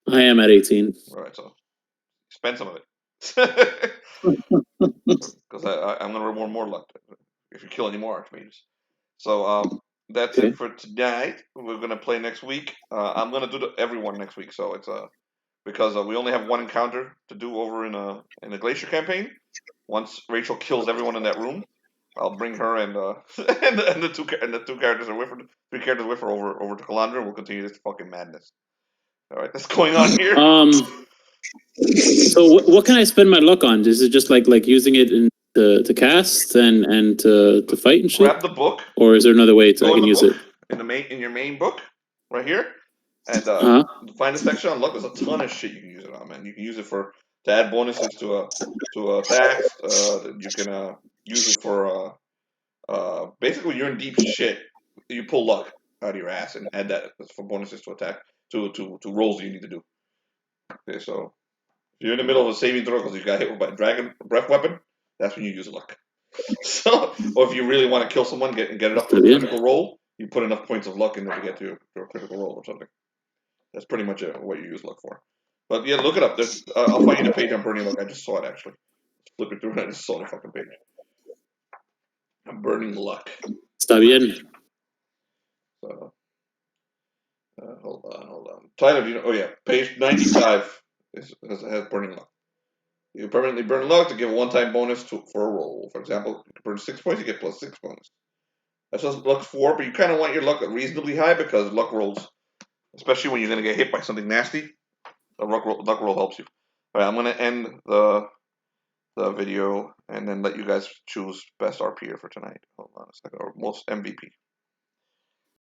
I am at 18. Alright, so spend some of it. Because I'm going to reward more luck if you kill any more Archmages. So that's it for tonight. We're going to play next week. I'm going to do everyone next week. So it's because we only have 1 encounter to do over in a Glacier campaign. Once Rachel kills everyone in that room, I'll bring her and the 2 characters are with her, 3 characters with her over to Kalandrah, and we'll continue this fucking madness. All right, what's going on here? So what can I spend my luck on? Is it just like using it to cast and to fight and shit? Grab the book, or is there another way I can use it? In your main book, right here, and find a section on luck. There's a ton of shit you can use it on, man. You can use it to add bonuses to attacks. You can use it for basically when you're in deep shit, you pull luck out of your ass and add that for bonuses to attack to rolls you need to do. Okay, so if you're in the middle of a saving throw because you got hit by a dragon breath weapon, that's when you use luck. So, or if you really want to kill someone, get it up to a critical roll, you put enough points of luck in there to get to a critical roll or something. That's pretty much what you use luck for. But yeah, look it up. I'll find you the page on Burning Luck. I just saw it actually. Flip it through and I just saw the fucking page. A burning luck. Está bien. So, hold on. Tyler, do you know? Oh yeah, page 95 has burning luck. You permanently burn luck to give a one-time bonus for a roll. For example, you burn 6 points, you get plus 6 bonus. That's just luck 4, but you kind of want your luck reasonably high because luck rolls, especially when you're going to get hit by something nasty, the luck roll helps you. All right, I'm going to end the video and then let you guys choose best RPer for tonight. Hold on a second, or most MVP.